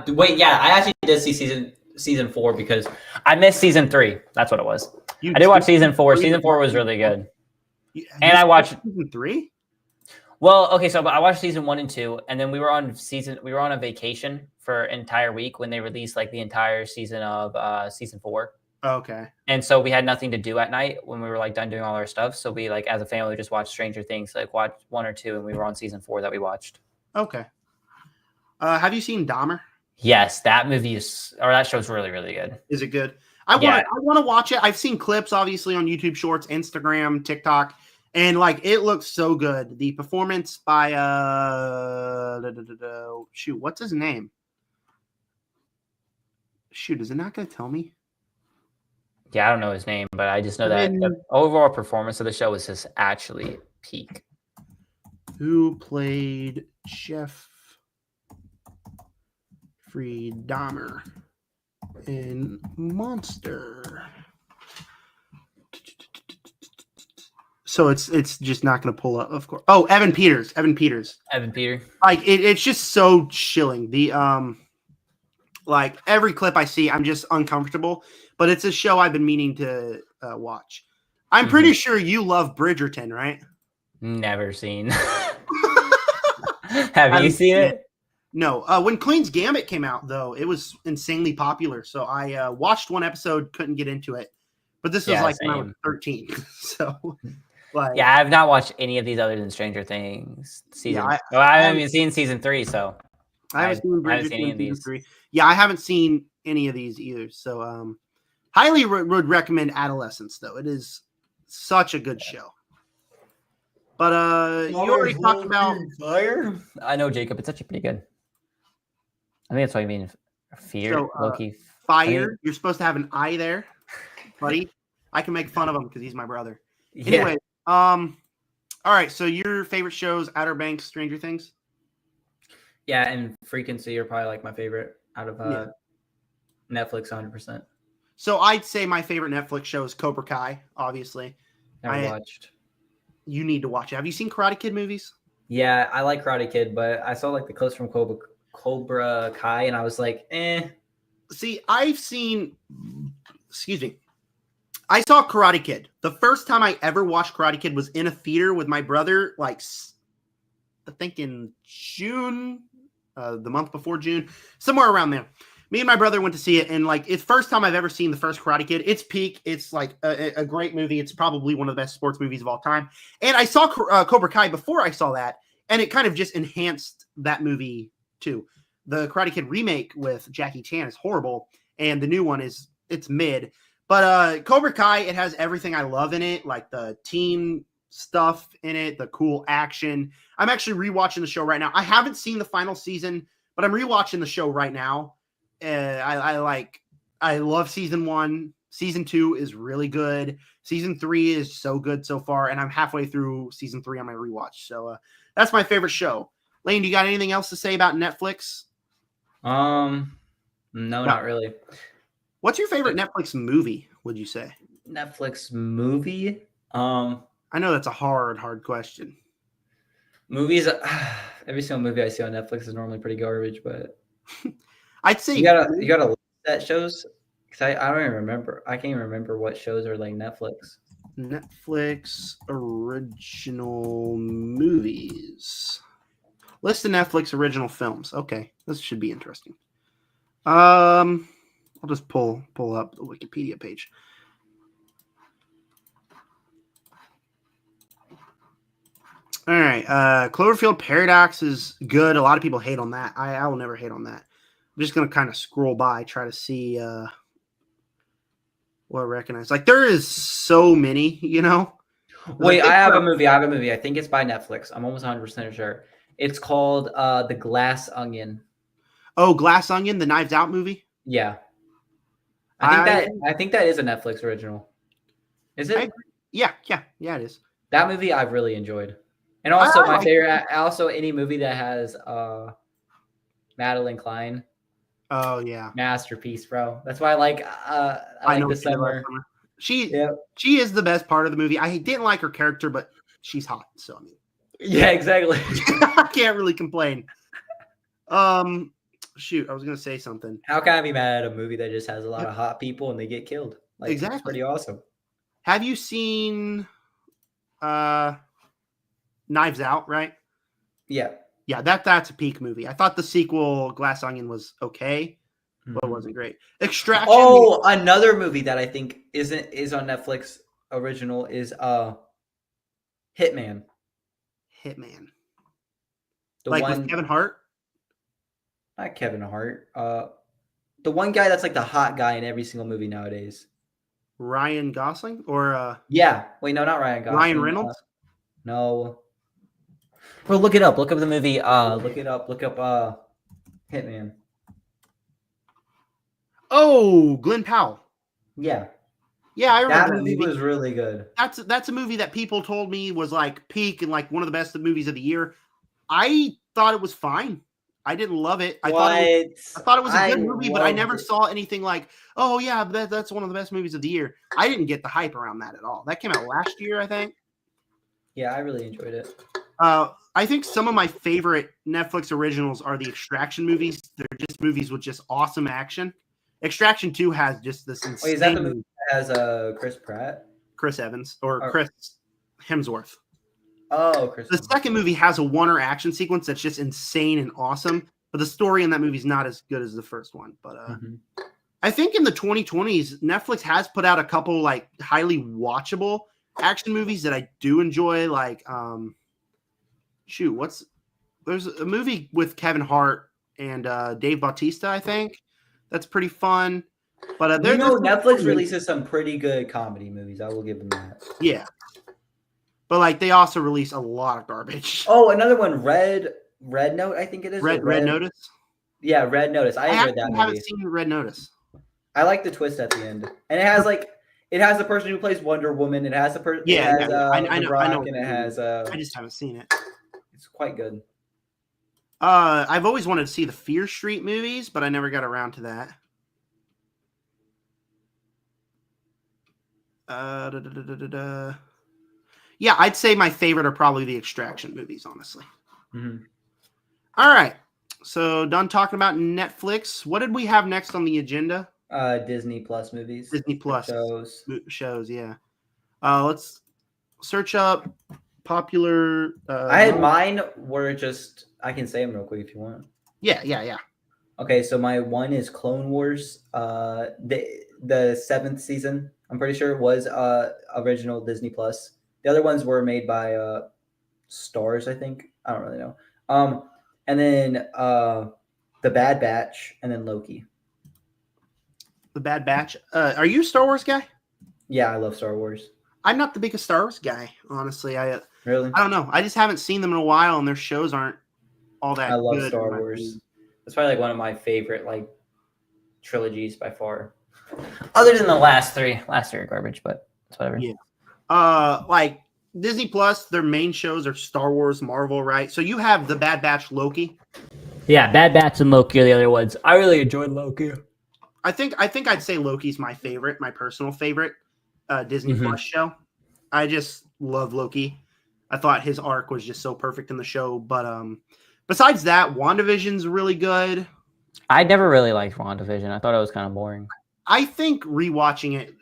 Wait, yeah, I actually did see season 4 because I missed season 3. That's what it was. I did watch season 4. Season 4 was really good. And I watched season 3. Well, okay, so I watched season 1 and 2, and then we were on a vacation for an entire week when they released like the entire season of season 4. Okay. And so we had nothing to do at night when we were like done doing all our stuff. So we like as a family just watched Stranger Things, like watched 1 or 2, and we were on season 4 that we watched. Okay. Have you seen Dahmer? Yes, that show's really, really good. Is it good? I want to watch it. I've seen clips obviously on YouTube Shorts, Instagram, TikTok. And like it looks so good. The performance by what's his name? Is it not gonna tell me? Yeah, I don't know his name, but I just know that the overall performance of the show was just actually peak. Who played Jeffrey Dahmer in Monster? So it's just not going to pull up, of course. Oh, Evan Peters. Evan Peter. Like it's just so chilling. The like every clip I see, I'm just uncomfortable. But it's a show I've been meaning to watch. I'm pretty sure you love Bridgerton, right? Never seen. Have you seen it? No. When Queen's Gambit came out, though, it was insanely popular. So I watched 1 episode, couldn't get into it. But this was when I was 13. So. Like, yeah, I've not watched any of these other than Stranger Things season. I haven't even seen season 3, so I haven't seen any of these. 3. Yeah, I haven't seen any of these either. So, highly would recommend Adolescence, though. It is such a good show. But you already talked about Fire. I know, Jacob. It's actually pretty good. I think that's what you mean. Fear, so, Loki. Fire. You're supposed to have an eye there, buddy. I can make fun of him because he's my brother. Anyway. All right. So your favorite shows: Outer Banks, Stranger Things. Yeah, and Frequency are probably like my favorite out of Netflix, 100%. So I'd say my favorite Netflix show is Cobra Kai, obviously. Never watched. You need to watch it. Have you seen Karate Kid movies? Yeah, I like Karate Kid, but I saw like the clips from Cobra Kai, and I was like, eh. See, excuse me. I saw Karate Kid. The first time I ever watched Karate Kid was in a theater with my brother, like, I think in June, the month before June, somewhere around there. Me and my brother went to see it, and like it's first time I've ever seen the first Karate Kid. It's peak. It's like a great movie. It's probably one of the best sports movies of all time. And I saw Cobra Kai before I saw that, and it kind of just enhanced that movie too. The Karate Kid remake with Jackie Chan is horrible, and the new one it's mid. But Cobra Kai, it has everything I love in it, like the teen stuff in it, the cool action. I'm actually rewatching the show right now. I haven't seen the final season, but I'm rewatching the show right now. I love season 1. Season 2 is really good. Season 3 is so good so far, and I'm halfway through season 3 on my rewatch. So that's my favorite show. Lane, do you got anything else to say about Netflix? No, not really. What's your favorite Netflix movie, would you say? Netflix movie? I know that's a hard question. Movies, every single movie I see on Netflix is normally pretty garbage, but I'd say you gotta look at shows because I don't even remember. I can't even remember what shows are like Netflix. Netflix original movies. List of Netflix original films. Okay, this should be interesting. I'll just pull up the Wikipedia page. All right, Cloverfield Paradox is good. A lot of people hate on that. I will never hate on that. I'm just gonna kind of scroll by, try to see what I recognize. Like there is so many, you know. Wait, I have a movie. I think it's by Netflix. I'm almost 100% sure. It's called The Glass Onion. Oh, Glass Onion, the Knives Out movie. Yeah, I think that is a Netflix original. Is it? Yeah, it is. That movie I've really enjoyed. And also my favorite, also any movie that has Madeline Klein. Oh yeah, masterpiece, bro. That's why I like the summer. She is the best part of the movie. I didn't like her character, but she's hot. So I mean, yeah, exactly. I can't really complain. Shoot, I was gonna say something. How can I be mad at a movie that just has a lot of hot people and they get killed? Like, exactly, it's pretty awesome. Have you seen Knives Out, right? Yeah. Yeah, that's a peak movie. I thought the sequel, Glass Onion, was okay, but it wasn't great. Extraction. Oh, another movie that I think is on Netflix original is Hitman. Hitman. The like one with Kevin Hart? Not Kevin Hart. The one guy that's like the hot guy in every single movie nowadays. Ryan Gosling or yeah. Wait, no, not Ryan Gosling. Ryan Reynolds? No. Well, look it up. Look up the movie. Look it up. Look up Hitman. Oh, Glenn Powell. Yeah. Yeah, I remember that movie was really good. That's a movie that people told me was like peak and like one of the best movies of the year. I thought it was fine. I didn't love it. I thought it was a good movie, but I never saw anything like, oh yeah, that's one of the best movies of the year. I didn't get the hype around that at all. That came out last year, I think. Yeah, I really enjoyed it. I think some of my favorite Netflix originals are the Extraction movies. They're just movies with just awesome action. Extraction 2 has just this insane. Wait, is that the movie that has Chris Pratt? Chris Evans or Chris Hemsworth. Oh, Chris. The second movie has a one-er action sequence that's just insane and awesome, but the story in that movie is not as good as the first one. But I think in the 2020s, Netflix has put out a couple like highly watchable action movies that I do enjoy. Like, there's a movie with Kevin Hart and Dave Bautista, I think. That's pretty fun. But Netflix releases some pretty good comedy movies. I will give them that. Yeah. But like they also release a lot of garbage. Oh, another one, Red Note, I think it is. Red Notice? Yeah, Red Notice. I enjoyed that movie. I haven't seen Red Notice. I like the twist at the end. And it has the person who plays Wonder Woman. It has the person I know. And it has I just haven't seen it. It's quite good. I've always wanted to see the Fear Street movies, but I never got around to that. Yeah, I'd say my favorite are probably the Extraction movies, honestly. Mm-hmm. All right. So done talking about Netflix. What did we have next on the agenda? Disney Plus movies. Disney Plus shows, yeah. Let's search up popular. I had mine were just, I can say them real quick if you want. Yeah. Okay, so my one is Clone Wars. The 7th season, I'm pretty sure, was original Disney Plus. The other ones were made by Stars, I think. I don't really know. And then The Bad Batch, and then Loki. The Bad Batch. Are you a Star Wars guy? Yeah, I love Star Wars. I'm not the biggest Star Wars guy, honestly. Really? I don't know. I just haven't seen them in a while, and their shows aren't all that. I love good Star Wars. It's probably like one of my favorite trilogies by far. Other than the last three. Last three are garbage, but it's whatever. Yeah. Like Disney Plus, their main shows are Star Wars, Marvel, right? So you have The Bad Batch, Loki. Yeah, Bad Batch and Loki are the other ones. I really enjoyed Loki. I think I'd say Loki's my favorite, my personal favorite Disney Plus show. I just love Loki. I thought his arc was just so perfect in the show. But besides that, WandaVision's really good. I never really liked WandaVision. I thought it was kind of boring. I think rewatching it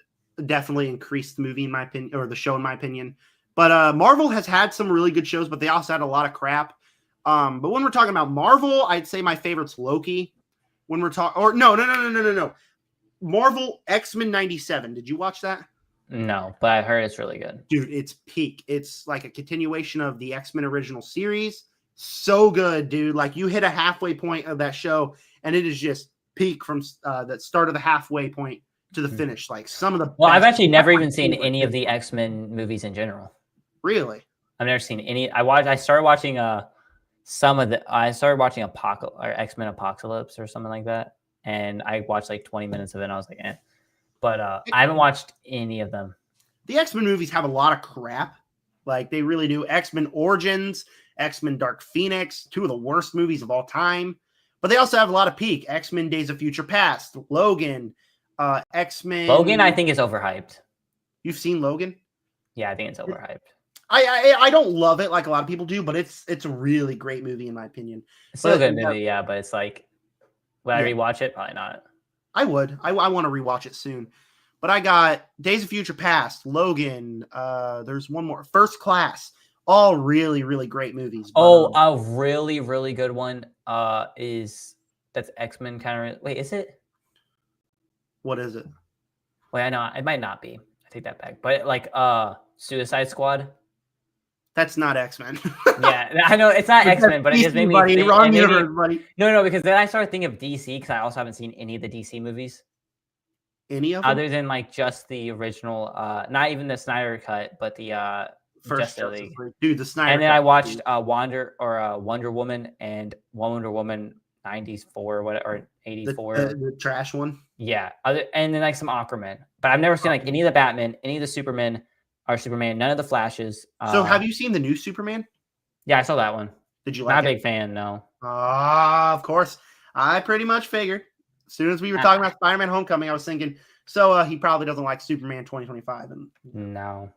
definitely increased the movie in my opinion, or the show in my opinion. But Marvel has had some really good shows, but they also had a lot of crap. But when we're talking about Marvel, I'd say my favorite's Loki. When we're talking, or no. Marvel X-Men 97. Did you watch that? No, but I heard it's really good. Dude, it's peak. It's like a continuation of the X-Men original series. So good, dude. Like you hit a halfway point of that show, and it is just peak from the start of the halfway point to the finish. Like some of the I've actually never even seen any of the X-Men movies in general. Really? I've never seen any. I started watching X-Men Apocalypse or something like that. And I watched like 20 minutes of it and I was like, eh. But I haven't watched any of them. The X-Men movies have a lot of crap. Like they really do. X-Men Origins, X-Men Dark Phoenix, two of the worst movies of all time. But they also have a lot of peak. X-Men Days of Future Past, Logan, X-Men. Logan, I think, is overhyped. You've seen Logan? Yeah, I think it's overhyped. I don't love it like a lot of people do, but it's a really great movie in my opinion. It's still a good movie, yeah, but it's like, would I rewatch it? Probably not. I would. I want to rewatch it soon. But I got Days of Future Past, Logan. There's one more, First Class. All really, really great movies. But, a really, really good one that's X-Men kind of. Wait, is it? What is it? Wait, I know it might not be. I take that back. But like Suicide Squad. That's not X-Men. Yeah, I know it's not X-Men, but it just made me think, wrong universe, buddy. No, because then I started thinking of DC because I also haven't seen any of the DC movies. Any of them? Other than like just the original, not even the Snyder cut, but the First Justice League. Dude, the Snyder. And then I watched Wonder Woman and Wonder Woman 94 or 84. The trash one. Yeah, and then like some Aquaman, but I've never seen like any of the Batman, any of the Superman, none of the Flashes. So have you seen the new Superman? Yeah, I saw that one. Did you like it? Not a big fan, no. Of course. I pretty much figured. As soon as we were talking about Spider-Man Homecoming, I was thinking, so he probably doesn't like Superman 2025. And no.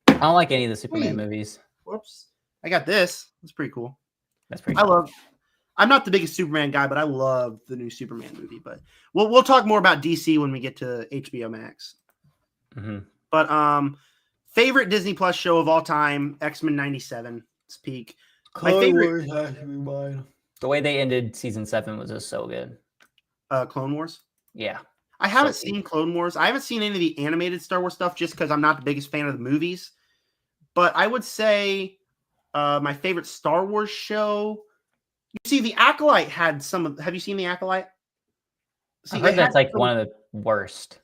I don't like any of the Superman movies. Whoops. I got this. It's pretty cool. That's pretty cool. I'm not the biggest Superman guy, but I love the new Superman movie. But we'll talk more about DC when we get to HBO Max. Mm-hmm. But favorite Disney Plus show of all time, X-Men 97. It's peak. My favorite. The way they ended season 7 was just so good. Clone Wars? Yeah. I haven't seen Clone Wars. I haven't seen any of the animated Star Wars stuff just because I'm not the biggest fan of the movies. But I would say my favorite Star Wars show. You see, The Acolyte had some of. Have you seen The Acolyte? I heard that's like one of the worst.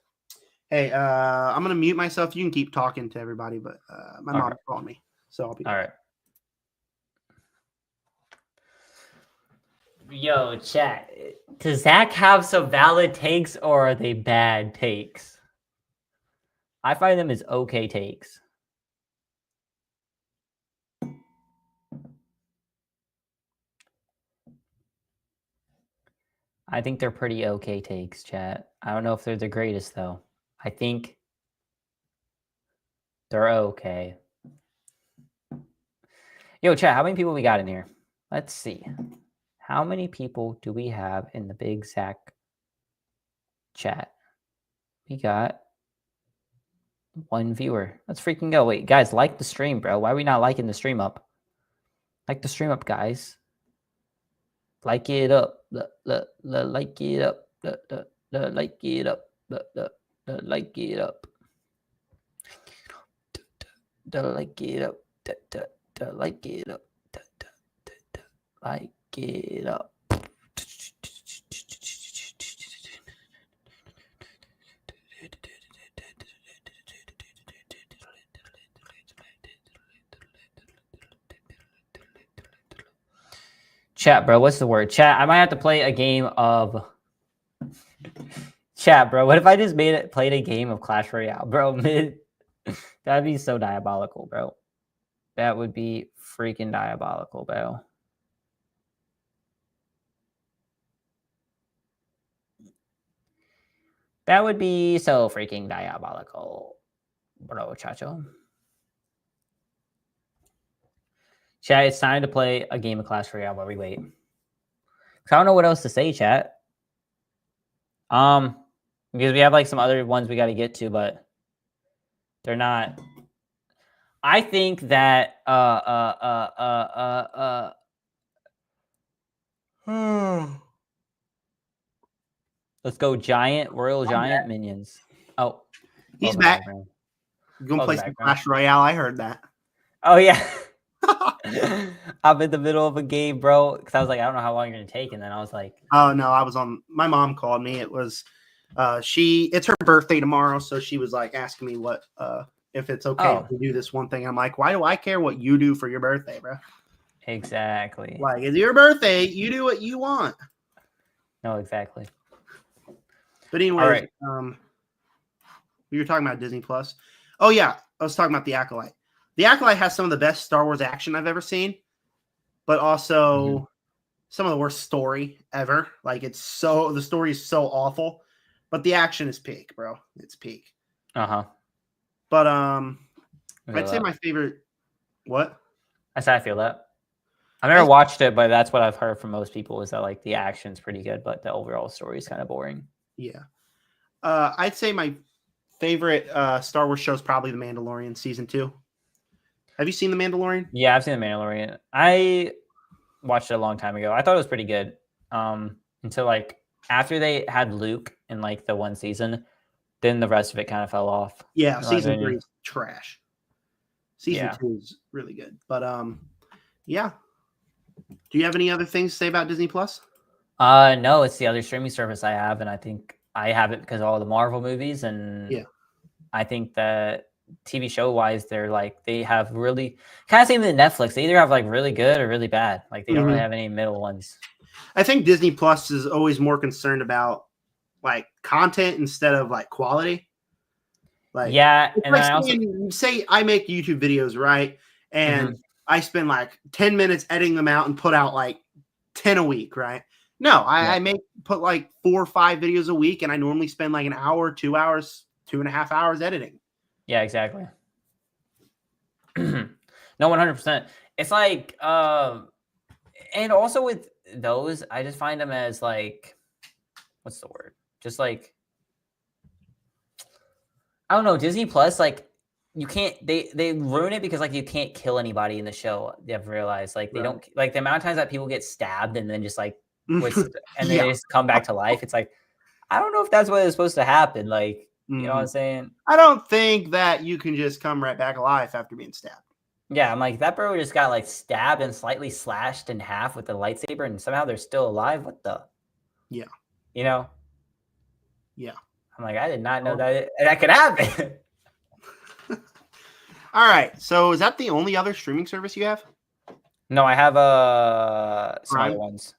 Hey, I'm gonna mute myself. You can keep talking to everybody, but my mom called me, so I'll be all right. Yo, chat. Does Zach have some valid takes, or are they bad takes? I find them as okay takes. I think they're pretty okay takes, chat. I don't know if they're the greatest, though. I think They're okay. Yo, chat, how many people we got in here? Let's see. How many people do we have in the Big Zach chat? We got 1 viewer. Let's freaking go. Wait, guys, like the stream, bro. Why are we not liking the stream up? Like the stream up, guys. Like it up. Like it up. Like it up. Like it up. Like it up. Like it up. Like it up. Chat, bro. What's the word? Chat. I might have to play a game of. Chat, bro. What if I just played a game of Clash Royale, bro? That'd be so diabolical, bro. That would be freaking diabolical, bro. That would be so freaking diabolical, bro, chacho. Chat, it's time to play a game of Clash Royale while we wait. I don't know what else to say, chat. Because we have like some other ones we got to get to, but they're not. I think that let's go giant, royal giant minions. Oh, he's back. You gonna play some Clash Royale? I heard that. Oh yeah. I'm in the middle of a game, bro. Because I was like, I don't know how long you're gonna take, and then I was like, oh no, I was on. My mom called me. It was, it's her birthday tomorrow, so she was like asking me what, if it's okay to do this one thing. I'm like, why do I care what you do for your birthday, bro? Exactly. Like, it's your birthday. You do what you want. No, exactly. But anyway, we were talking about Disney Plus. Oh yeah, I was talking about The Acolyte. The Acolyte has some of the best Star Wars action I've ever seen, but also some of the worst story ever. Like the story is so awful, but the action is peak, bro. It's peak. But I'd say my favorite. What? I said I feel that. I've never watched it, but that's what I've heard from most people is that like the action's pretty good, but the overall story is kind of boring. Yeah. I'd say my favorite Star Wars show is probably The Mandalorian season 2. Have you seen The Mandalorian? Yeah, I've seen The Mandalorian. I watched it a long time ago. I thought it was pretty good. Until like after they had Luke in like the one season, then the rest of it kind of fell off. Yeah, season 3 is trash. Season 2 is really good. But yeah. Do you have any other things to say about Disney Plus? No, it's the other streaming service I have, and I think I have it because of all the Marvel movies, and I think that TV show wise, they have really kind of same with Netflix. They either have like really good or really bad. Like they don't really have any middle ones. I think Disney Plus is always more concerned about like content instead of like quality. Like and like say I make YouTube videos, right? And I spend like 10 minutes editing them out and put out like 10 a week, right? No, I put like 4 or 5 videos a week, and I normally spend like an hour, 2 hours, 2.5 hours editing. Yeah, exactly. No, 100%. It's like, and also with those, I just find them as like, what's the word? Just like, I don't know, Disney Plus, like, you can't, they ruin it because like you can't kill anybody in the show. They've realized like they don't, like the amount of times that people get stabbed and then just like, and then they just come back to life. It's like, I don't know if that's what is supposed to happen. Like, you know what I'm saying? I don't think that you can just come right back alive after being stabbed. Yeah, I'm like, that bro just got like stabbed and slightly slashed in half with a lightsaber, and somehow they're still alive. What the? Yeah. You know? Yeah. I'm like, I did not know that could happen. All right. So is that the only other streaming service you have? No, I have some other ones.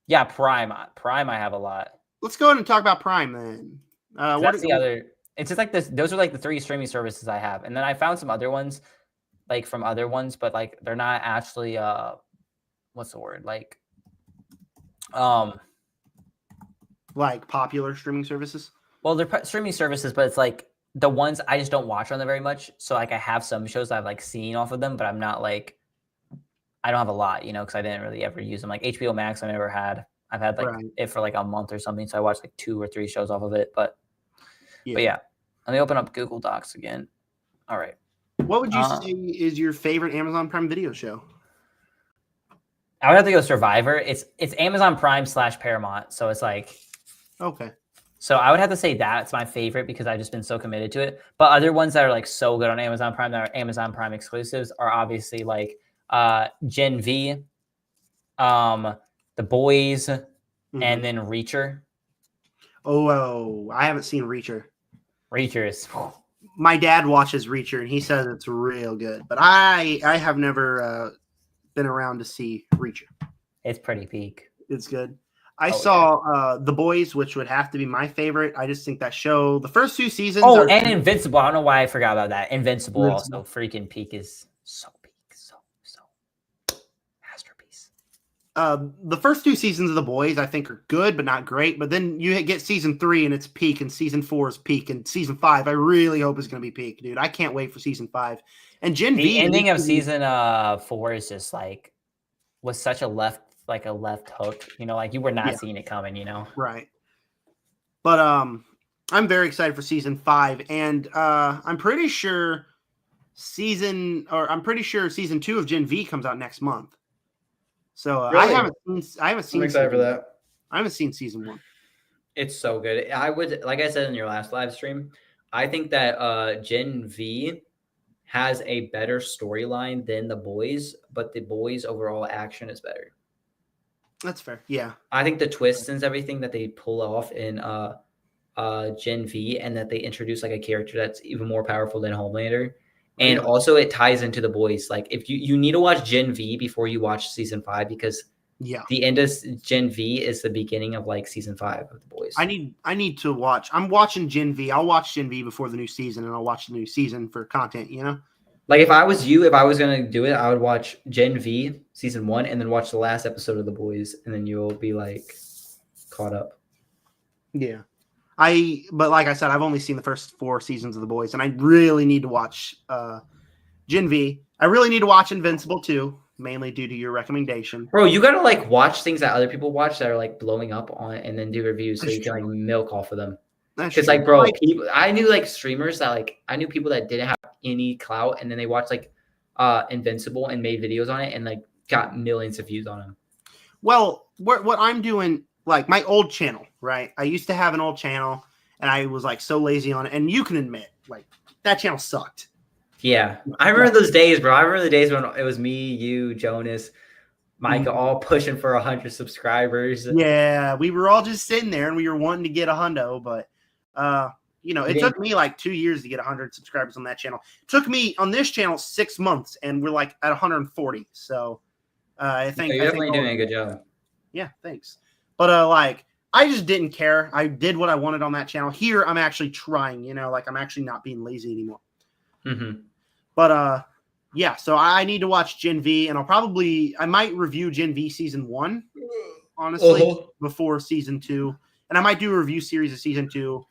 Yeah, Prime. Prime I have a lot. Let's go ahead and talk about Prime then. That's the other. It's just like this. Those are like the 3 streaming services I have, and then I found some other ones, like from other ones, but like they're not actually what's the word? Like popular streaming services. Well, they're streaming services, but it's like the ones I just don't watch on there very much. So like I have some shows I've like seen off of them, but I'm not like I don't have a lot, because I didn't really ever use them. Like HBO Max, I never had. I've had like it for like a month or something, so I watched like 2 or 3 shows off of it. But yeah, let me open up Google Docs again. All right. What would you say is your favorite Amazon Prime Video show? I would have to go Survivor. It's Amazon Prime / Paramount, so it's like okay. So I would have to say that's my favorite because I've just been so committed to it. But other ones that are like so good on Amazon Prime that are Amazon Prime exclusives are obviously like Gen V, The Boys, and then Reacher. Oh, I haven't seen Reacher. Reacher is. My dad watches Reacher and he says it's real good, but I have never been around to see Reacher. It's pretty peak. It's good. I saw The Boys, which would have to be my favorite. I just think that show, the first 2 seasons. And Invincible. I don't know why I forgot about that. Invincible also freaking peak is so peak. So masterpiece. The first 2 seasons of The Boys, I think, are good, but not great. But then you get season 3 and it's peak, and season 4 is peak, and season 5, I really hope is going to be peak, dude. I can't wait for season 5. And Gen V. The ending of season 4 is just like, was such a left hook, like you were not seeing it coming, Right. But I'm very excited for season 5, and I'm pretty sure season 2 of Gen V comes out next month. So really? I haven't seen. I'm excited for that. I haven't seen season 1. It's so good. I would, like I said in your last live stream, I think that Gen V has a better storyline than The Boys, but The Boys overall action is better. That's fair. Yeah. I think the twists and everything that they pull off in Gen V, and that they introduce like a character that's even more powerful than Homelander. And also it ties into The Boys. Like if you need to watch Gen V before you watch season 5, because the end of Gen V is the beginning of like season 5 of The Boys. I need to watch. I'm watching Gen V. I'll watch Gen V before the new season, and I'll watch the new season for content, Like if I was you, if I was going to do it, I would watch Gen V season 1 and then watch the last episode of The Boys, and then you'll be like caught up. Yeah. But like I said, I've only seen the first 4 seasons of The Boys, and I really need to watch Gen V. I really need to watch Invincible too, mainly due to your recommendation. Bro, you gotta like watch things that other people watch that are like blowing up on it, and then do reviews so you can like milk off of them. Because like, bro, I knew like streamers that like I knew people that didn't have any clout, and then they watched like Invincible and made videos on it and like got millions of views on them. Well, what I'm doing, like my old channel, right? I used to have an old channel, and I was like so lazy on it, and you can admit, like that channel sucked. Yeah, I remember those days, bro. I remember the days when it was me, you, Jonas, Micah, all pushing for 100 subscribers. Yeah, we were all just sitting there, and we were wanting to get a hundo, but it took me like 2 years to get 100 subscribers on that channel. It took me on this channel 6 months, and we're like at 140. So I think you're definitely doing a good job. Yeah, thanks. But like I just didn't care. I did what I wanted on that channel. Here, I'm actually trying. Like I'm actually not being lazy anymore. Mm-hmm. But yeah. So I need to watch Gen V, and I might review Gen V season 1, honestly, before season 2, and I might do a review series of season 2.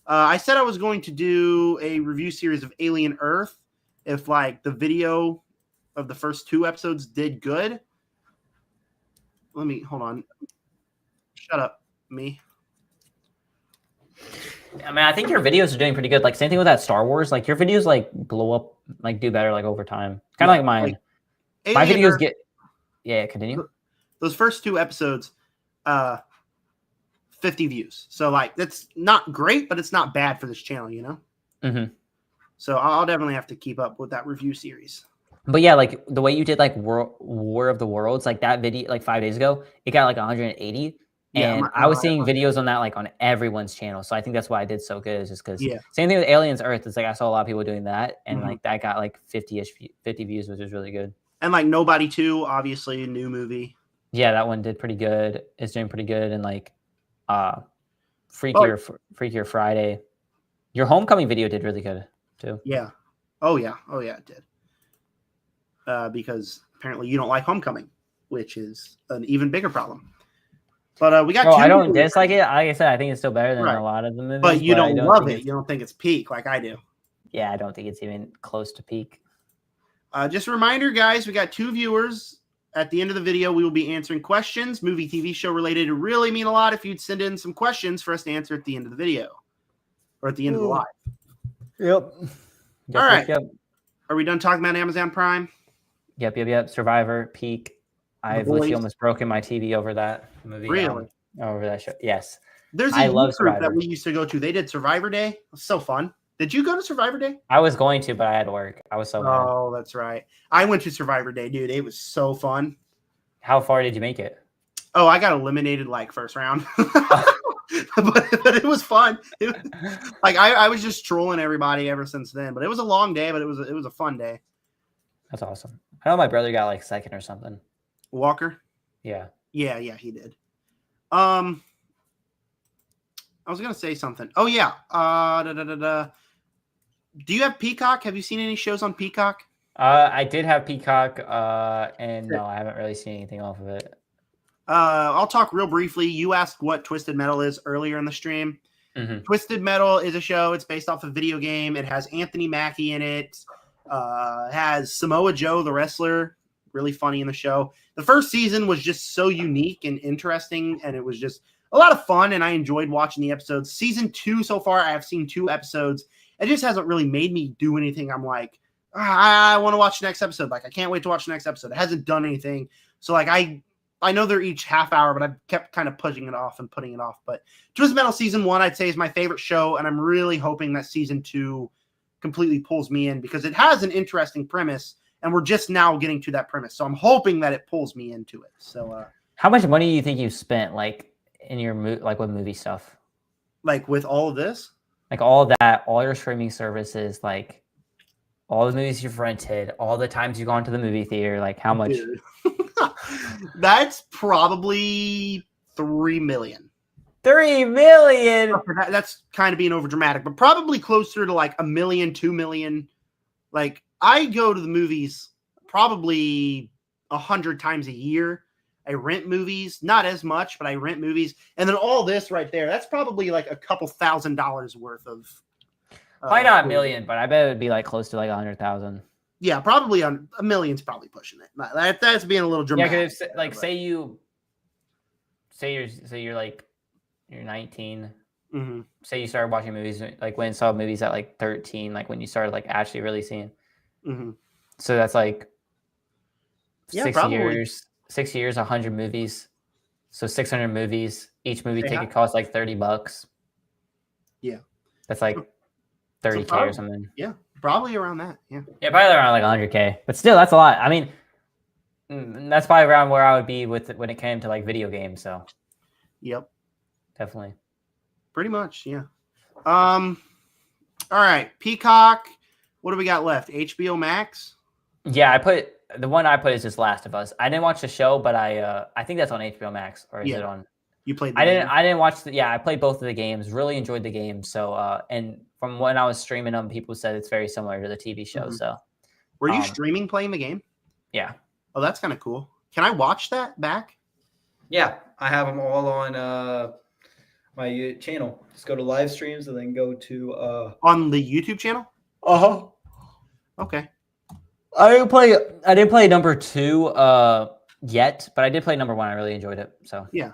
I said I was going to do a review series of Alien Earth if like the video of the first 2 episodes did good. Hold on. Shut up, me. I mean, I think your videos are doing pretty good. Like same thing with that Star Wars. Like your videos like blow up, like do better like over time. Kind of like mine. Like, my videos get. Yeah, continue. Those first 2 episodes, 50 views. So like that's not great, but it's not bad for this channel, Mm-hmm. So I'll definitely have to keep up with that review series. But yeah, like the way you did like War of the Worlds, like that video, like 5 days ago, it got like 180. And I was seeing videos on that like on everyone's channel. So I think that's why I did so good, is just because same thing with Aliens Earth. It's like I saw a lot of people doing that, and like that got like 50 views, which is really good. And like Nobody 2, obviously a new movie. Yeah, that one did pretty good. It's doing pretty good. And like Freakier Friday. Your Homecoming video did really good too. Yeah. Oh yeah, it did. Because apparently you don't like Homecoming, which is an even bigger problem. But we got. I don't dislike it. Like I said, I think it's still better than a lot of the movies. But you don't love it. You don't think it's peak like I do. Yeah, I don't think it's even close to peak. Just a reminder, guys, we got 2 viewers. At the end of the video, we will be answering questions, movie, TV show related. It really mean a lot if you'd send in some questions for us to answer at the end of the video or at the end of the live. Yep. All right. Are we done talking about Amazon Prime? Yep. Survivor, Peak. I've literally almost broken my TV over that movie. Really? Over that show. Yes. There's a youth group that we used to go to. They did Survivor Day. It was so fun. Did you go to Survivor Day? I was going to, but I had to work. I was so mad. Oh, that's right. I went to Survivor Day, dude. It was so fun. How far did you make it? Oh, I got eliminated like first round. but it was fun. I was just trolling everybody ever since then. But it was a long day, but it was a fun day. That's awesome. I know my brother got like second or something. Walker? Yeah. Yeah, he did. I was gonna say something. Oh yeah. Do you have Peacock? Have you seen any shows on Peacock? I did have Peacock, and no, I haven't really seen anything off of it. I'll talk real briefly. You asked what Twisted Metal is earlier in the stream. Mm-hmm. Twisted Metal is a show. It's based off a video game. It has Anthony Mackie in it. Has Samoa Joe, the wrestler, really funny in the show. The first season was just so unique and interesting, and it was just a lot of fun, and I enjoyed watching the episodes. Season 2 so far, I have seen 2 episodes. It just hasn't really made me do anything. I'm like, I want to watch the next episode. Like, I can't wait to watch the next episode. It hasn't done anything. So, like, I know they're each half hour, but I've kept kind of pushing it off and putting it off. But Twisted Metal Season 1, I'd say, is my favorite show, and I'm really hoping that Season 2 completely pulls me in because it has an interesting premise, and we're just now getting to that premise. So I'm hoping that it pulls me into it. So, how much money do you think you spent, like, in your with movie stuff? Like, with all of this? Like, all of that, all your streaming services, like, all the movies you've rented, all the times you've gone to the movie theater, like, how much? That's probably $3 million. $3 million. That's kind of being over dramatic, but probably closer to like $1 million, $2 million. Like, I go to the movies probably 100 times a year. I rent movies, not as much, but I rent movies. And then all this right there, that's probably like a couple $1,000s worth of. Probably not $1 million, but I bet it would be like close to like 100,000. Yeah, probably $1 million's probably pushing it. That's being a little dramatic. Yeah, because like say you're like you're 19. Mm-hmm. Say you started watching movies like when you saw movies at like 13, like when you started like actually really seeing. Mm-hmm. So that's like 6 probably. years. 6 years, 100 movies. So 600 movies. Each movie ticket costs like $30. Yeah, that's like 30K or something. Yeah, probably around that. Yeah, probably around like 100K. But still, that's a lot. I mean, that's probably around where I would be with when it came to like video games. So, yep, definitely, pretty much. Yeah. All right, Peacock. What do we got left? HBO Max. Yeah, the one I put is just Last of Us. I didn't watch the show, but I think that's on HBO Max, or is it on? You played. I didn't watch I played both of the games. Really enjoyed the game. So and from when I was streaming them, people said it's very similar to the TV show. Mm-hmm. So, were you streaming playing the game? Yeah. Oh, that's kind of cool. Can I watch that back? Yeah, I have them all on my channel. Just go to live streams and then go to on the YouTube channel. Okay. I didn't play number 2 yet, but I did play number 1. I really enjoyed it. So yeah,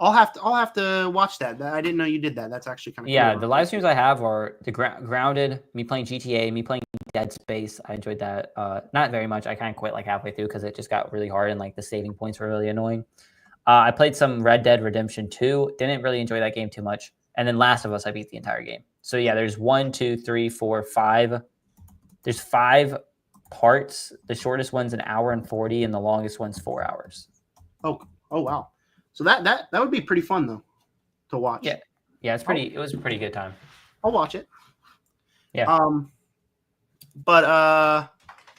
I'll have to watch that. I didn't know you did that. That's actually kind of cool. The live streams I have are the Grounded, me playing GTA, me playing Dead Space. I enjoyed that. Not very much. I kind of quit like halfway through because it just got really hard and like the saving points were really annoying. I played some Red Dead Redemption 2. Didn't really enjoy that game too much. And then Last of Us, I beat the entire game. So yeah, there's 1, 2, 3, 4, 5. There's 5 parts. The shortest one's 1 hour and 40, and the longest one's 4 hours. Oh wow! So that would be pretty fun though to watch. Yeah, it's pretty. It was a pretty good time. I'll watch it. Yeah.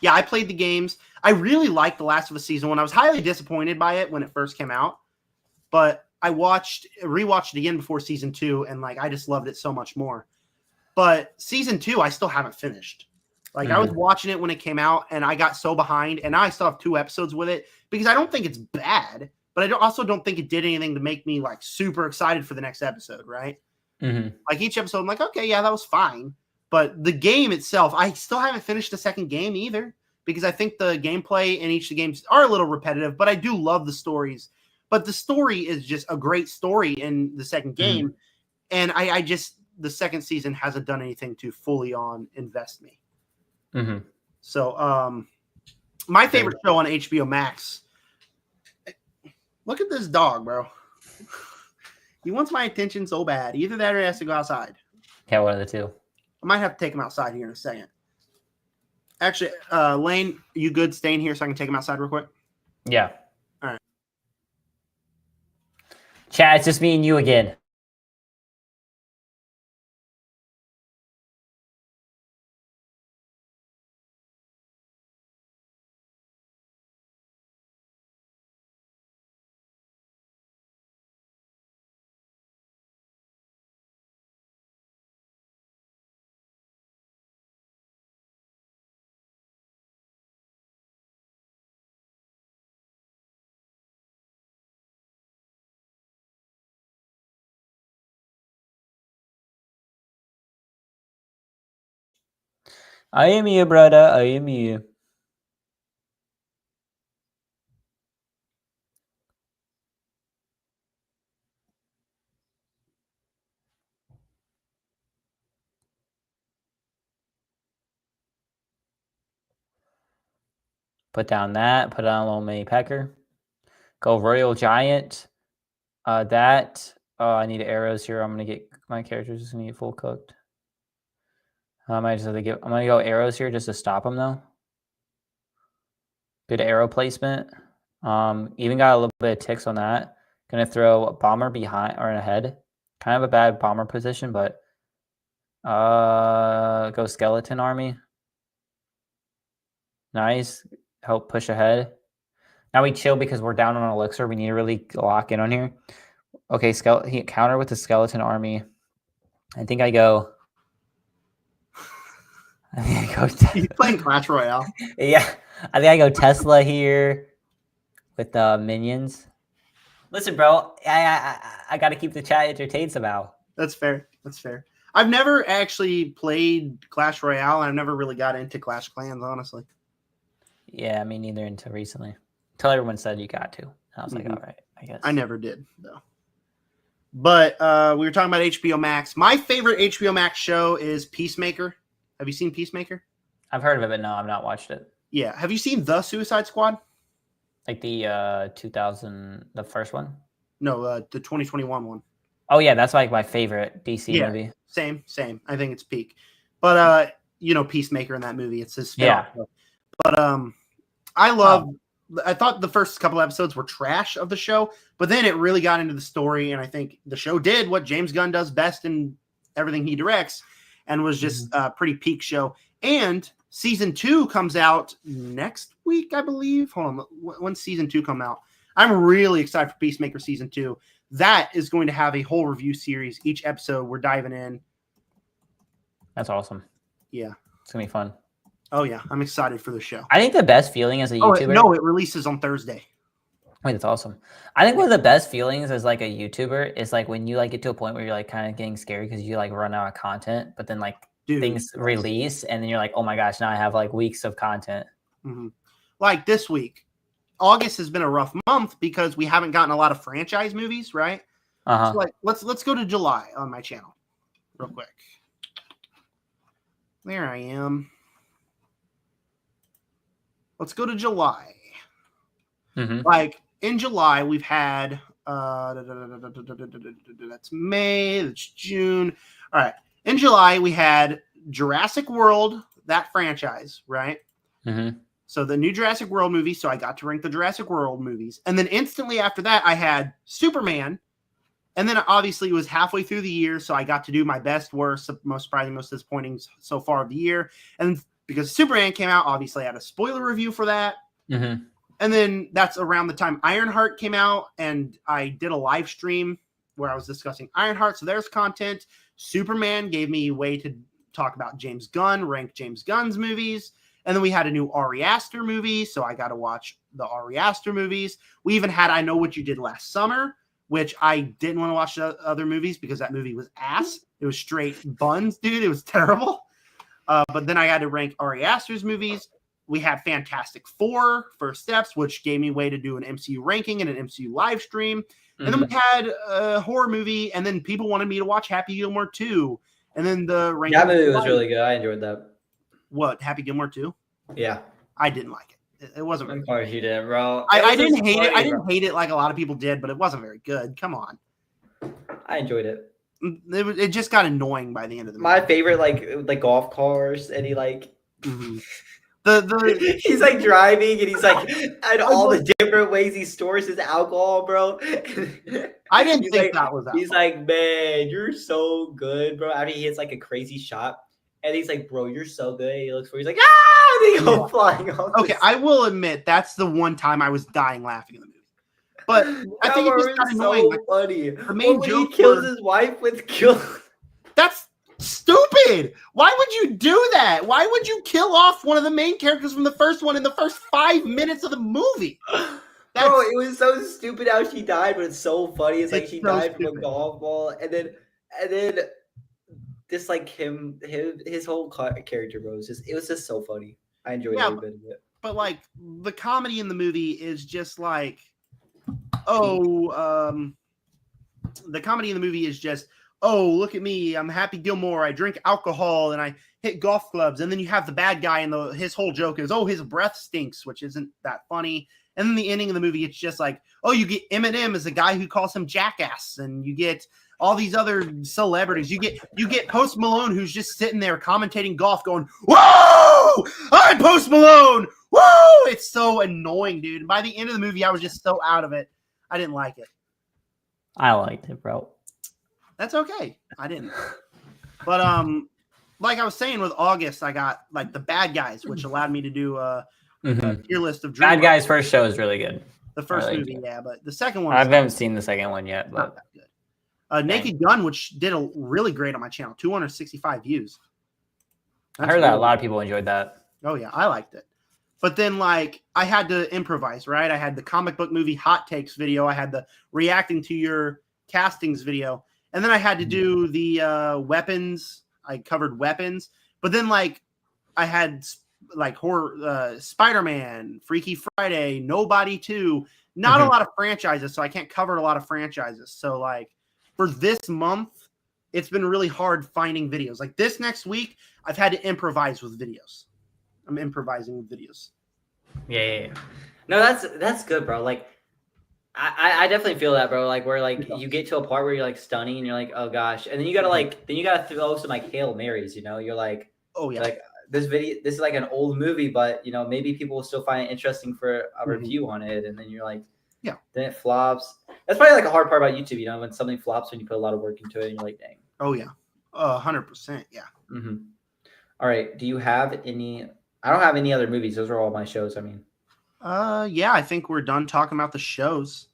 Yeah, I played the games. I really liked The Last of Us Season 1. I was highly disappointed by it when it first came out, but I rewatched it again before Season 2, and like I just loved it so much more. But Season 2, I still haven't finished. Like, I was watching it when it came out, and I got so behind, and now I still have 2 episodes with it because I don't think it's bad. but also don't think it did anything to make me like super excited for the next episode, right? Mm-hmm. Like each episode, I'm like, okay, yeah, that was fine. But the game itself, I still haven't finished the second game either, because I think the gameplay in each of the games are a little repetitive, but I do love the stories. But the story is just a great story in the second game. And I just, the second season hasn't done anything to fully invest me. So my favorite show on HBO Max, look at this dog, bro. He wants my attention so bad. Either that or he has to go outside. Yeah, one of the two. I might have to take him outside here in a second. Actually, Lane, are you good staying here so I can take him outside real quick? Yeah. All right. Chat, it's just me and you again. I am here, brother. I am here. Put down that. Put on a little mini pecker. Go Royal Giant. That. Oh, I need arrows here. I'm gonna get my characters just gonna get full cooked. I might just have to get. I'm gonna go arrows here just to stop them though. Good arrow placement. Even got a little bit of ticks on that. Gonna throw a bomber behind or ahead. Kind of a bad bomber position, but go skeleton army. Nice. Help push ahead. Now we chill because we're down on elixir. We need to really lock in on here. Okay, he counter with the skeleton army. I think I go. He's playing Clash Royale. Yeah, I think I go Tesla here with the minions. Listen, bro, I got to keep the chat entertained somehow. That's fair. That's fair. I've never actually played Clash Royale. I've never really got into Clash Clans, honestly. Yeah, me neither until recently. Until everyone said you got to. I was like, all right, I guess. I never did, though. But we were talking about HBO Max. My favorite HBO Max show is Peacemaker. Have you seen Peacemaker? I've heard of it, but no, I've not watched it. Yeah. Have you seen The Suicide Squad? Like the 2000, the first one? No, the 2021 one. Oh, yeah, that's like my favorite DC movie. Same. I think it's peak. But, Peacemaker in that movie, it's his spin-off. Yeah. But I thought the first couple episodes were trash of the show, but then it really got into the story, and I think the show did what James Gunn does best in everything he directs, and was just a pretty peak show. And season 2 comes out next week, I believe. Hold on, when's season 2 come out? I'm really excited for Peacemaker season 2. That is going to have a whole review series. Each episode we're diving in. That's awesome. Yeah. It's going to be fun. Oh, yeah. I'm excited for the show. I think the best feeling as a YouTuber... No, it releases on Thursday. Wait, that's awesome. I think one of the best feelings as like a YouTuber is like when you like get to a point where you're like kind of getting scary because you like run out of content, but then like things release and then you're like, oh my gosh, now I have like weeks of content. Mm-hmm. Like this week, August has been a rough month because we haven't gotten a lot of franchise movies, right? So like let's go to July on my channel real quick. There I am. Let's go to July. Like in July, we've had that's May, that's June. All right. In July, we had Jurassic World, that franchise, right? So the new Jurassic World movie. So I got to rank the Jurassic World movies. And then instantly after that, I had Superman. And then obviously it was halfway through the year. So I got to do my best, worst, most surprising, most disappointing so far of the year. And because Superman came out, obviously I had a spoiler review for that. And then that's around the time Ironheart came out, and I did a live stream where I was discussing Ironheart. So there's content. Superman gave me a way to talk about James Gunn, rank James Gunn's movies. And then we had a new Ari Aster movie, so I got to watch the Ari Aster movies. We even had I Know What You Did Last Summer, which I didn't want to watch the other movies because that movie was ass. It was straight buns, dude. It was terrible. But then I had to rank Ari Aster's movies. We had Fantastic Four, First Steps, which gave me a way to do an MCU ranking and an MCU live stream. And then we had a horror movie, and then people wanted me to watch Happy Gilmore 2. And then the ranking. That movie was really good. I enjoyed that. What, Happy Gilmore 2? Yeah. I didn't like it. It wasn't very good. Of course you did, bro. I didn't hate it. I didn't hate it like a lot of people did, but it wasn't very good. Come on. I enjoyed it. It just got annoying by the end of the movie. My favorite, like golf cars, and he like he's like driving, and he's like and all the different ways he stores his alcohol, bro. I didn't think that was that. He's like, man, you're so good, bro. I mean, he hits like a crazy shot, and he's like, bro, you're so good. He's like, ah, and they go flying off. Okay, I will admit that's the one time I was dying laughing in the movie. But I think it just got annoying. So funny. The main joke he kills his wife with kill. That's stupid. Why would you do that? Why would you kill off one of the main characters from the first one in the first 5 minutes of the movie? Bro, it was so stupid how she died, but it's so funny. It's like she died from a golf ball, and then just like his whole character, bro. It was just so funny. I enjoyed every bit of it. But like the comedy in the movie is just like, the comedy in the movie is just, oh, look at me, I'm Happy Gilmore, I drink alcohol and I hit golf clubs. And then you have the bad guy and his whole joke is, oh, his breath stinks, which isn't that funny. And then the ending of the movie, it's just like, oh, you get Eminem as a guy who calls him jackass, and you get all these other celebrities. You get Post Malone, who's just sitting there commentating golf going, whoa, I'm Post Malone, whoa. It's so annoying, dude. By the end of the movie, I was just so out of it. I didn't like it. I liked it, bro. That's okay. I didn't. But like I was saying with August, I got like the bad guys, which allowed me to do a tier list of Bad Guys first show is really good. The first movie, yeah, but the second one I haven't seen the second one yet, but not that good. Naked Gun, which did a really great on my channel, 265 views. I heard that a lot of people enjoyed that. Oh yeah, I liked it. But then like I had to improvise, right? I had the comic book movie hot takes video, I had the reacting to your castings video, and then I had to do the weapons. I covered weapons, but then like I had like horror, Spider-Man, Freaky Friday, Nobody 2, not a lot of franchises, so I can't cover a lot of franchises. So like for this month, it's been really hard finding videos. Like this next week, I've had to improvise with videos. I'm improvising with videos. Yeah. No, that's good, bro. Like I definitely feel that, bro. Like where like you get to a part where you're like stunning and you're like, oh gosh, and then you gotta throw some like Hail Marys, you know? You're like, oh yeah, like this is like an old movie, but you know, maybe people will still find it interesting for a review on it, and then you're like, yeah, then it flops. That's probably like a hard part about YouTube, you know, when something flops when you put a lot of work into it and you're like, dang. Oh yeah, 100%, yeah. All right, do you have any? I don't have any other movies. Those are all my shows. I mean, yeah, I think we're done talking about the shows.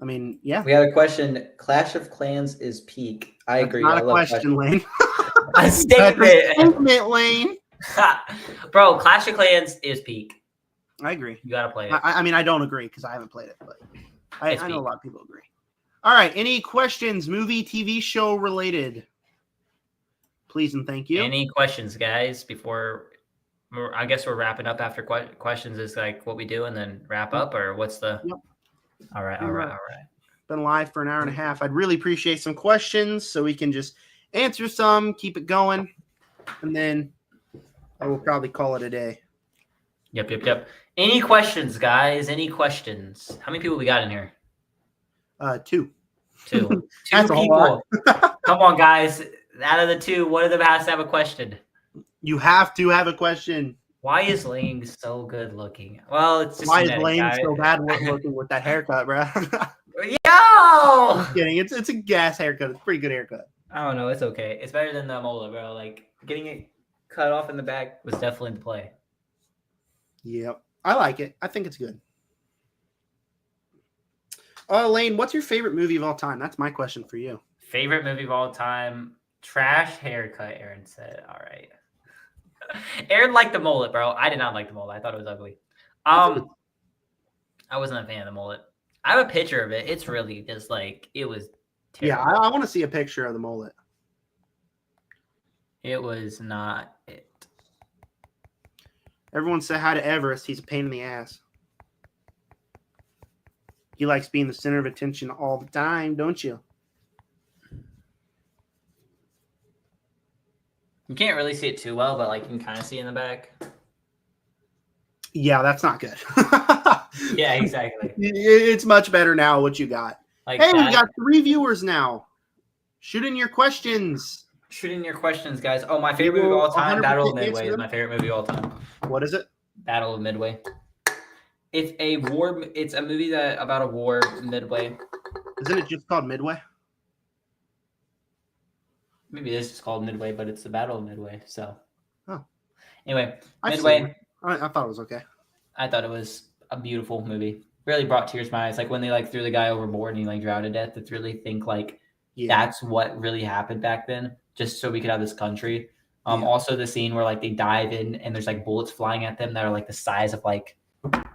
I mean, yeah. We had a question. Clash of Clans is peak. I agree. Not a question, Lane. A statement, Lane. Bro, Clash of Clans is peak. I agree. You gotta play it. I mean, I don't agree because I haven't played it, but I know a lot of people agree. All right. Any questions, movie, TV show related? Please and thank you. Any questions, guys? Before I guess we're wrapping up after questions is like what we do and then wrap up, or what's the? Yep. All right. Been live for an hour and a half. I'd really appreciate some questions so we can just answer some, keep it going, and then I will probably call it a day. Yep. Any questions, guys? Any questions? How many people we got in here? 2. Two That's people. Come on, guys. Out of the 2, one of them has to have a question. You have to have a question. Why is Lane so good looking? Well, it's just why is Lane so bad looking with that haircut, bro? Yo! Kidding. It's a gas haircut. It's a pretty good haircut. I don't know. It's okay. It's better than the mola, bro. Like getting it cut off in the back was definitely the play. Yep. I like it. I think it's good. Lane, what's your favorite movie of all time? That's my question for you. Favorite movie of all time? Trash haircut, Aaron said. All right. Aaron liked the mullet, bro. I did not like the mullet. I thought it was ugly. I wasn't a fan of the mullet. I have a picture of it. It's really just like it was terrible. Yeah, I want to see a picture of the mullet. It was not it. Everyone say hi to Everest. He's a pain in the ass. He likes being the center of attention all the time, don't you? You can't really see it too well, but like you can kind of see in the back. Yeah, that's not good. Yeah, exactly. It's much better now what you got. Like hey, we got 3 viewers now. Shoot in your questions. Shoot in your questions, guys. Oh, my favorite movie of all time, Battle of Midway is my favorite movie of all time. What is it? Battle of Midway. It's a war. It's a movie about a war, Midway. Isn't it just called Midway? Maybe it is just called Midway, but it's the Battle of Midway. So, anyway, I've Midway. I thought it was okay. I thought it was a beautiful movie. Really brought tears to my eyes. Like when they like threw the guy overboard and he like drowned to death. To really think like that's what really happened back then, just so we could have this country. Also the scene where like they dive in and there's like bullets flying at them that are like the size of like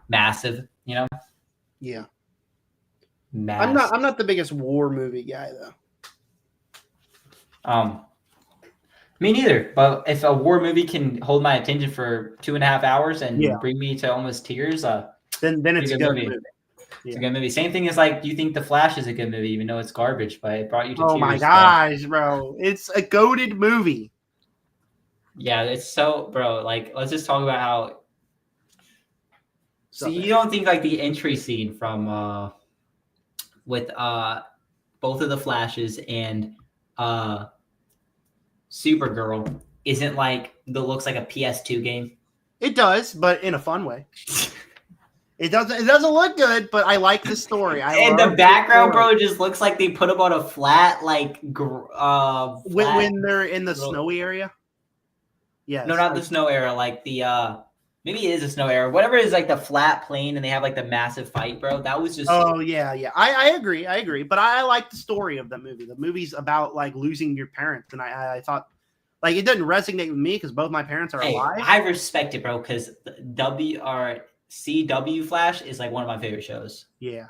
massive, you know? Yeah. Massive. I'm not the biggest war movie guy though. Me neither. But if a war movie can hold my attention for 2.5 hours and bring me to almost tears, then it's a good movie. It's a good movie. Same thing as like, do you think The Flash is a good movie, even though it's garbage, but it brought you to tears? Oh my gosh, bro. It's a goated movie. Yeah, it's so, bro, like, let's just talk about how. So you don't think like the entry scene from with both of the Flashes and Supergirl isn't like that looks like a PS2 game? It does, but in a fun way. It doesn't look good, but I like the story. And the background, bro, just looks like they put them on a flat, like when they're in the snowy area. Yeah. No, not the snow area. Like the maybe it is a snow area. Whatever is like the flat plane, and they have like the massive fight, bro. That was just. Oh yeah. I agree. But I like the story of the movie. The movie's about like losing your parents, and I thought like it doesn't resonate with me because both my parents are alive. I respect it, bro, because CW Flash is like one of my favorite shows. Yeah,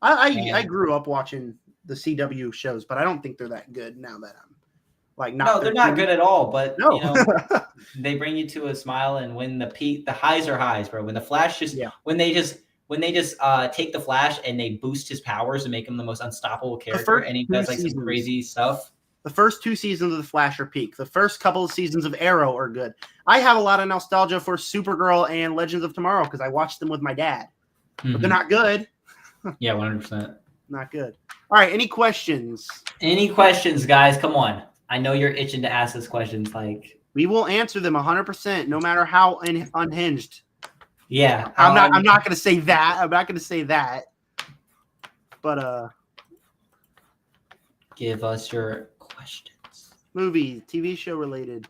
I grew up watching the CW shows, but I don't think they're that good now that I'm like not. No, they're not good at all. But no. You know, they bring you to a smile, and when the highs are highs, bro. When the Flash when they just take the Flash and they boost his powers and make him the most unstoppable character, and he does like some crazy stuff. The first 2 seasons of The Flash are peak. The first couple of seasons of Arrow are good. I have a lot of nostalgia for Supergirl and Legends of Tomorrow because I watched them with my dad. But they're not good. Yeah, 100%. Not good. All right, any questions? Any questions, guys? Come on. I know you're itching to ask us questions. Like we will answer them 100%, no matter how unhinged. Yeah. I'm not going to say that. I'm not going to say that. But give us your questions. Movie, TV show related.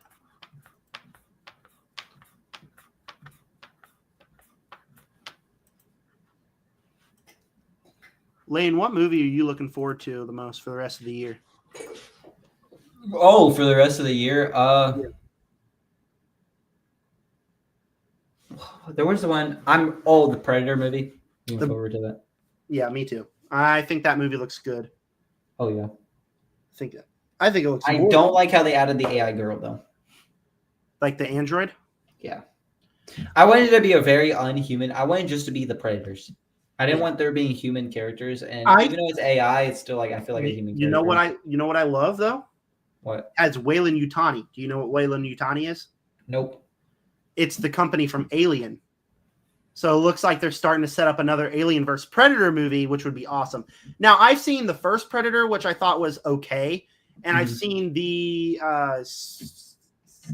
Lane, what movie are you looking forward to the most for the rest of the year? Oh, for the rest of the year? There was the one. The Predator movie. Looking forward to that. Yeah, me too. I think that movie looks good. Oh yeah. I think it looks. I don't like how they added the AI girl though. Like the android? Yeah. I wanted it to be a very unhuman. I wanted just to be the Predators. I didn't want there being human characters, and even though it's AI, it's still like I feel like a human character. You know what I love though? What? As Weyland-Yutani. Do you know what Weyland-Yutani is? Nope. It's the company from Alien. So it looks like they're starting to set up another Alien vs. Predator movie, which would be awesome. Now, I've seen the first Predator, which I thought was okay. And I've seen the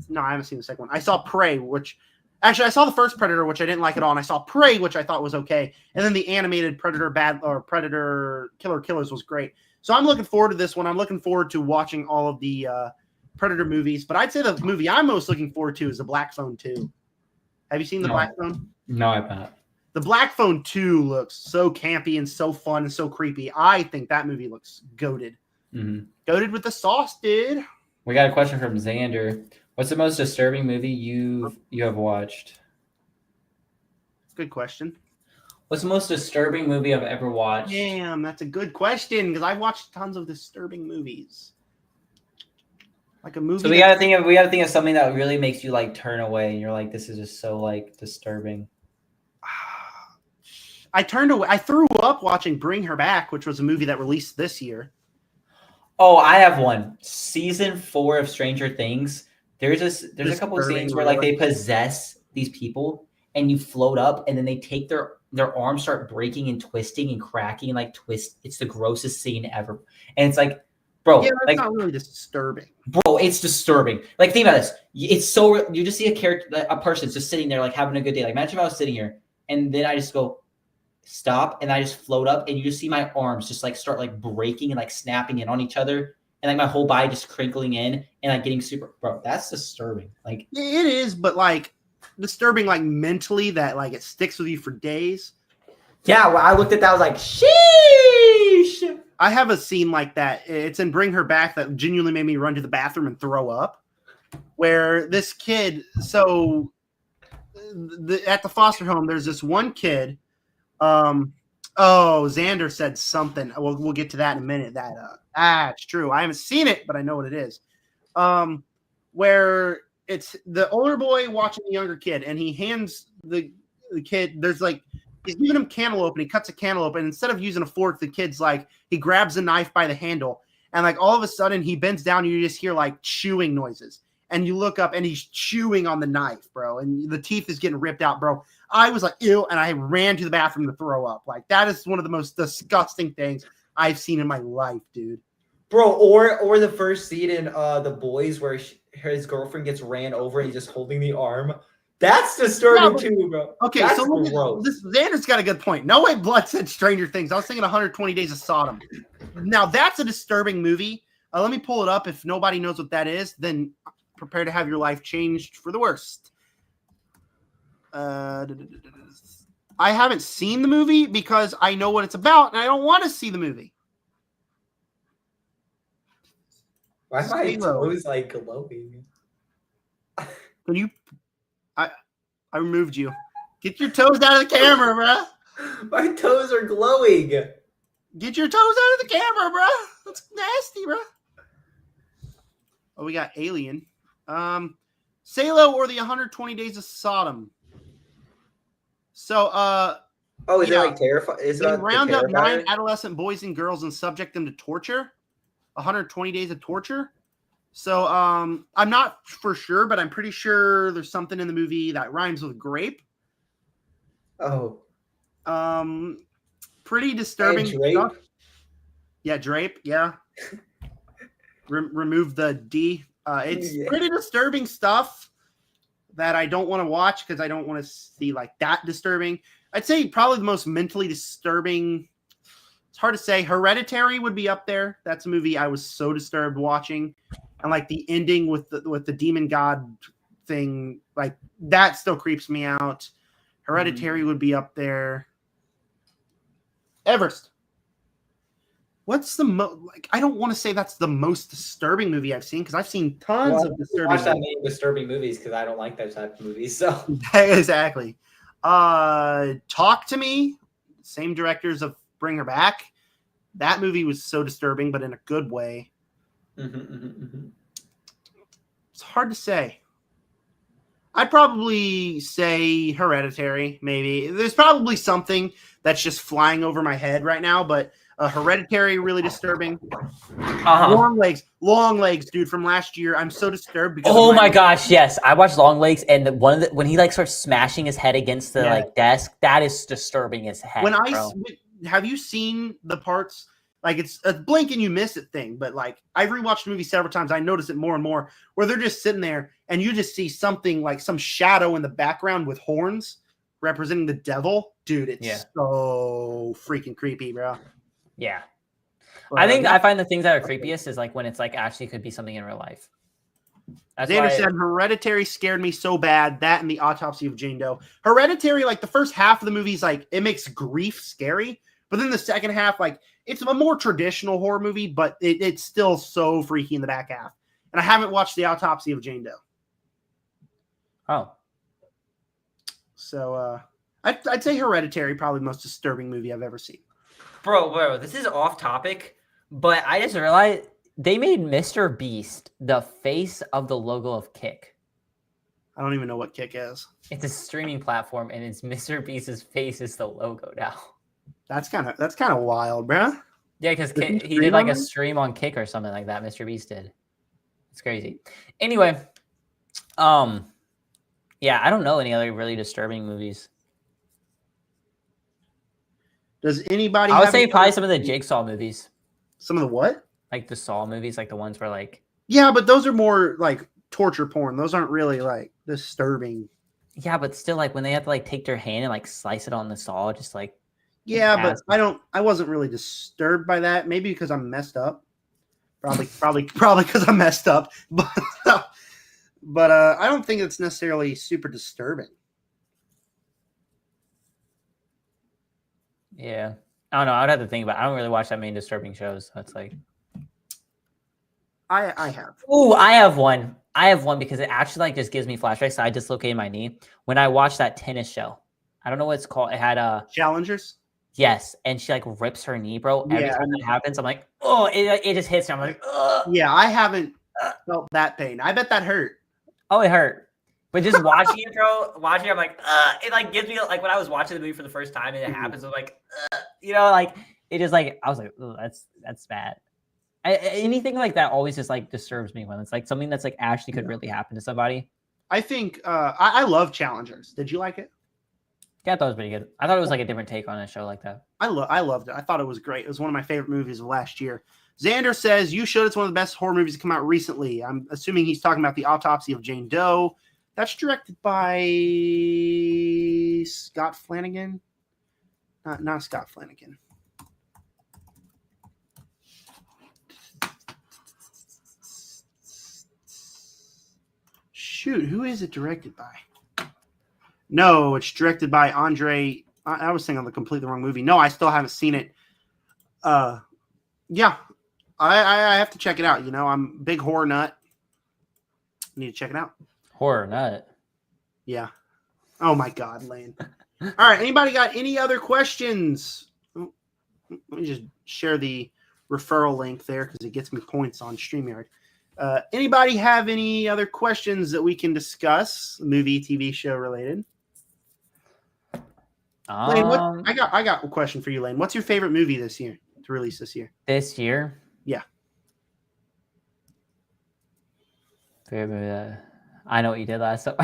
no, I haven't seen the second one. I saw Prey, which actually I saw the first Predator, which I didn't like at all, and I saw Prey, which I thought was okay. And then the animated Predator Killers was great. So I'm looking forward to this one. I'm looking forward to watching all of the Predator movies. But I'd say the movie I'm most looking forward to is the Black Phone 2. Have you seen the Black Phone? No, I've not. The Black Phone 2 looks so campy and so fun and so creepy. I think that movie looks goated. Mm-hmm. Goated with the sauce, dude. We got a question from Xander. What's the most disturbing movie you have watched? Good question. What's the most disturbing movie I've ever watched? Damn, that's a good question because I've watched tons of disturbing movies. Like a movie. So we gotta think of something that really makes you like turn away, and you're like, this is just so like disturbing. I turned away. I threw up watching Bring Her Back, which was a movie that released this year. Oh, I have one. Season 4 of Stranger Things. There's a couple of scenes where like they possess these people, and you float up, and then they take their arms start breaking and twisting and cracking and like twist. It's the grossest scene ever, and it's like, bro, yeah, that's like, not really disturbing. Bro, it's disturbing. Like, think about this. It's so you just see a person just sitting there like having a good day. Like, imagine if I was sitting here and then I just go stop and I just float up and you just see my arms just like start like breaking and like snapping in on each other and like my whole body just crinkling in and like getting super. Bro, that's disturbing. Like, it is, but like disturbing, like mentally, that like it sticks with you for days. Yeah, well, I looked at that. I was like, sheesh. I have a scene like that. It's in Bring Her Back that genuinely made me run to the bathroom and throw up. Where this kid, so at the foster home, there's this one kid. Xander said something. We'll get to that in a minute. It's true. I haven't seen it, but I know what it is. Where it's the older boy watching the younger kid, and he hands the kid. There's like. He's giving him cantaloupe, and he cuts a cantaloupe, and instead of using a fork, the kid's like, he grabs a knife by the handle, and like all of a sudden he bends down, and you just hear like chewing noises, and you look up, and he's chewing on the knife, bro, and the teeth is getting ripped out, bro. I was like, ew, and I ran to the bathroom to throw up. Like, that is one of the most disgusting things I've seen in my life, dude. Bro, or the first scene in The Boys where his girlfriend gets ran over and he's just holding the arm. That's disturbing too, bro. Okay, that's so Xander's got a good point. No Way Blood said Stranger Things. I was thinking 120 Days of Sodom. Now, that's a disturbing movie. Let me pull it up. If nobody knows what that is, then prepare to have your life changed for the worst. I haven't seen the movie because I know what it's about, and I don't want to see the movie. Why am I always like glowing? Can you... I removed you. Get your toes out of the camera, bro. My toes are glowing. Get your toes out of the camera, bro. That's nasty, bro. Oh, we got Alien. Salo or the 120 Days of Sodom. So, is it like terrifying? They round up 9 adolescent boys and girls and subject them to torture. 120 days of torture. So I'm not for sure, but I'm pretty sure there's something in the movie that rhymes with grape. Oh. Pretty disturbing stuff. Yeah, drape. Yeah. Remove the D. It's pretty disturbing stuff that I don't want to watch because I don't want to see like that disturbing. I'd say probably the most mentally disturbing. It's hard to say. Hereditary would be up there. That's a movie I was so disturbed watching. And like the ending with the demon god thing, like that still creeps me out. Hereditary would be up there. Everest. What's the like? I don't want to say that's the most disturbing movie I've seen because I've seen tons of disturbing. Watch that many disturbing movies because I don't like those type of movies. So exactly. Talk to Me. Same directors of Bring Her Back. That movie was so disturbing, but in a good way. It's hard to say. I'd probably say Hereditary, maybe. There's probably something that's just flying over my head right now, but Hereditary, really disturbing. Long Legs, dude, from last year. I'm so disturbed because oh my gosh, yes. I watched Long Legs, and when he like starts smashing his head against the like desk, that is disturbing as heck. Have you seen the parts? Like it's a blink and you miss it thing, but like I've rewatched the movie several times. I notice it more and more where they're just sitting there and you just see something like some shadow in the background with horns representing the devil. Dude, it's so freaking creepy, bro. Yeah. But I find the things that are creepiest is like when it's like actually could be something in real life. Xander said Hereditary scared me so bad. That and the Autopsy of Jane Doe. Hereditary, like the first half of the movie is like it makes grief scary, but then the second half, like it's a more traditional horror movie, but it's still so freaky in the back half. And I haven't watched the Autopsy of Jane Doe. Oh. So I'd say Hereditary, probably the most disturbing movie I've ever seen. Bro, this is off topic, but I just realized they made Mr. Beast the face of the logo of Kick. I don't even know what Kick is. It's a streaming platform, and it's Mr. Beast's face is the logo now. That's kind of wild, bro. Yeah, because he did like a stream on Kick or something like that. Mr. Beast did. It's crazy. Anyway, yeah, I don't know any other really disturbing movies. Does anybody? I would say probably some of the Jigsaw movies. Some of the what? Like the Saw movies, like the ones where like. Yeah, but those are more like torture porn. Those aren't really like disturbing. Yeah, but still, like when they have to like take their hand and like slice it on the saw, just like. Yeah, but I wasn't really disturbed by that. Maybe because I'm messed up. Probably because I'm messed up. But I don't think it's necessarily super disturbing. Yeah, I don't know. I'd have to think about it. I don't really watch that many disturbing shows. So it's like. I have. Ooh, I have one. Because it actually like just gives me flashbacks. So I dislocated my knee when I watched that tennis show. I don't know what it's called. It had Challengers. Yes, and she like rips her knee, bro. Every time that happens, I'm like, oh, it just hits me. I'm like, ugh. Yeah, I haven't felt that pain. I bet that hurt. Oh, it hurt. But just watching it, bro, I'm like, it like gives me like when I was watching the movie for the first time and it happens, I'm like, you know, like it just like I was like, oh, that's bad. Anything like that always just like disturbs me when it's like something that's like actually could really happen to somebody. I think I love Challengers. Did you like it? Yeah, I thought it was pretty good. I thought it was like a different take on a show like that. I loved it. I thought it was great. It was one of my favorite movies of last year. Xander says, you showed it's one of the best horror movies to come out recently. I'm assuming he's talking about The Autopsy of Jane Doe. That's directed by Scott Flanagan. Not Scott Flanagan. Shoot, who is it directed by? No, it's directed by Andre. I was thinking of the completely wrong movie. No, I still haven't seen it. Yeah, I have to check it out. You know, I'm a big horror nut. Need to check it out. Horror nut. Yeah. Oh my God, Lane. All right. Anybody got any other questions? Let me just share the referral link there because it gets me points on StreamYard. Anybody have any other questions that we can discuss, movie, TV show related? Lane, I got a question for you, Lane. What's your favorite movie this year to release this year? This year? Yeah. I know what you did last time.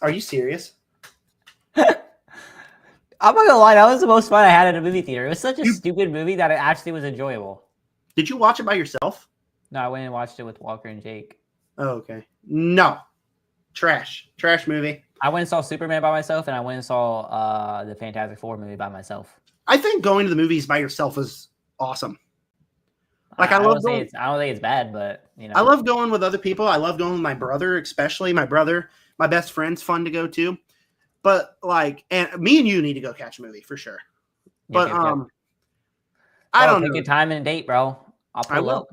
Are you serious? I'm not gonna lie, that was the most fun I had at a movie theater. It was such a stupid movie that it actually was enjoyable. Did you watch it by yourself? No, I went and watched it with Walker and Jake. Oh, okay. No. Trash movie. I went and saw Superman by myself, and I went and saw the Fantastic Four movie by myself. I think going to the movies by yourself is awesome. Like I don't think it's bad, but you know, I love going with other people. I love going with my brother, especially my brother. My best friend's fun to go to. But like, and me and you need to go catch a movie for sure. But I don't know. Take a time and a date, bro. I will.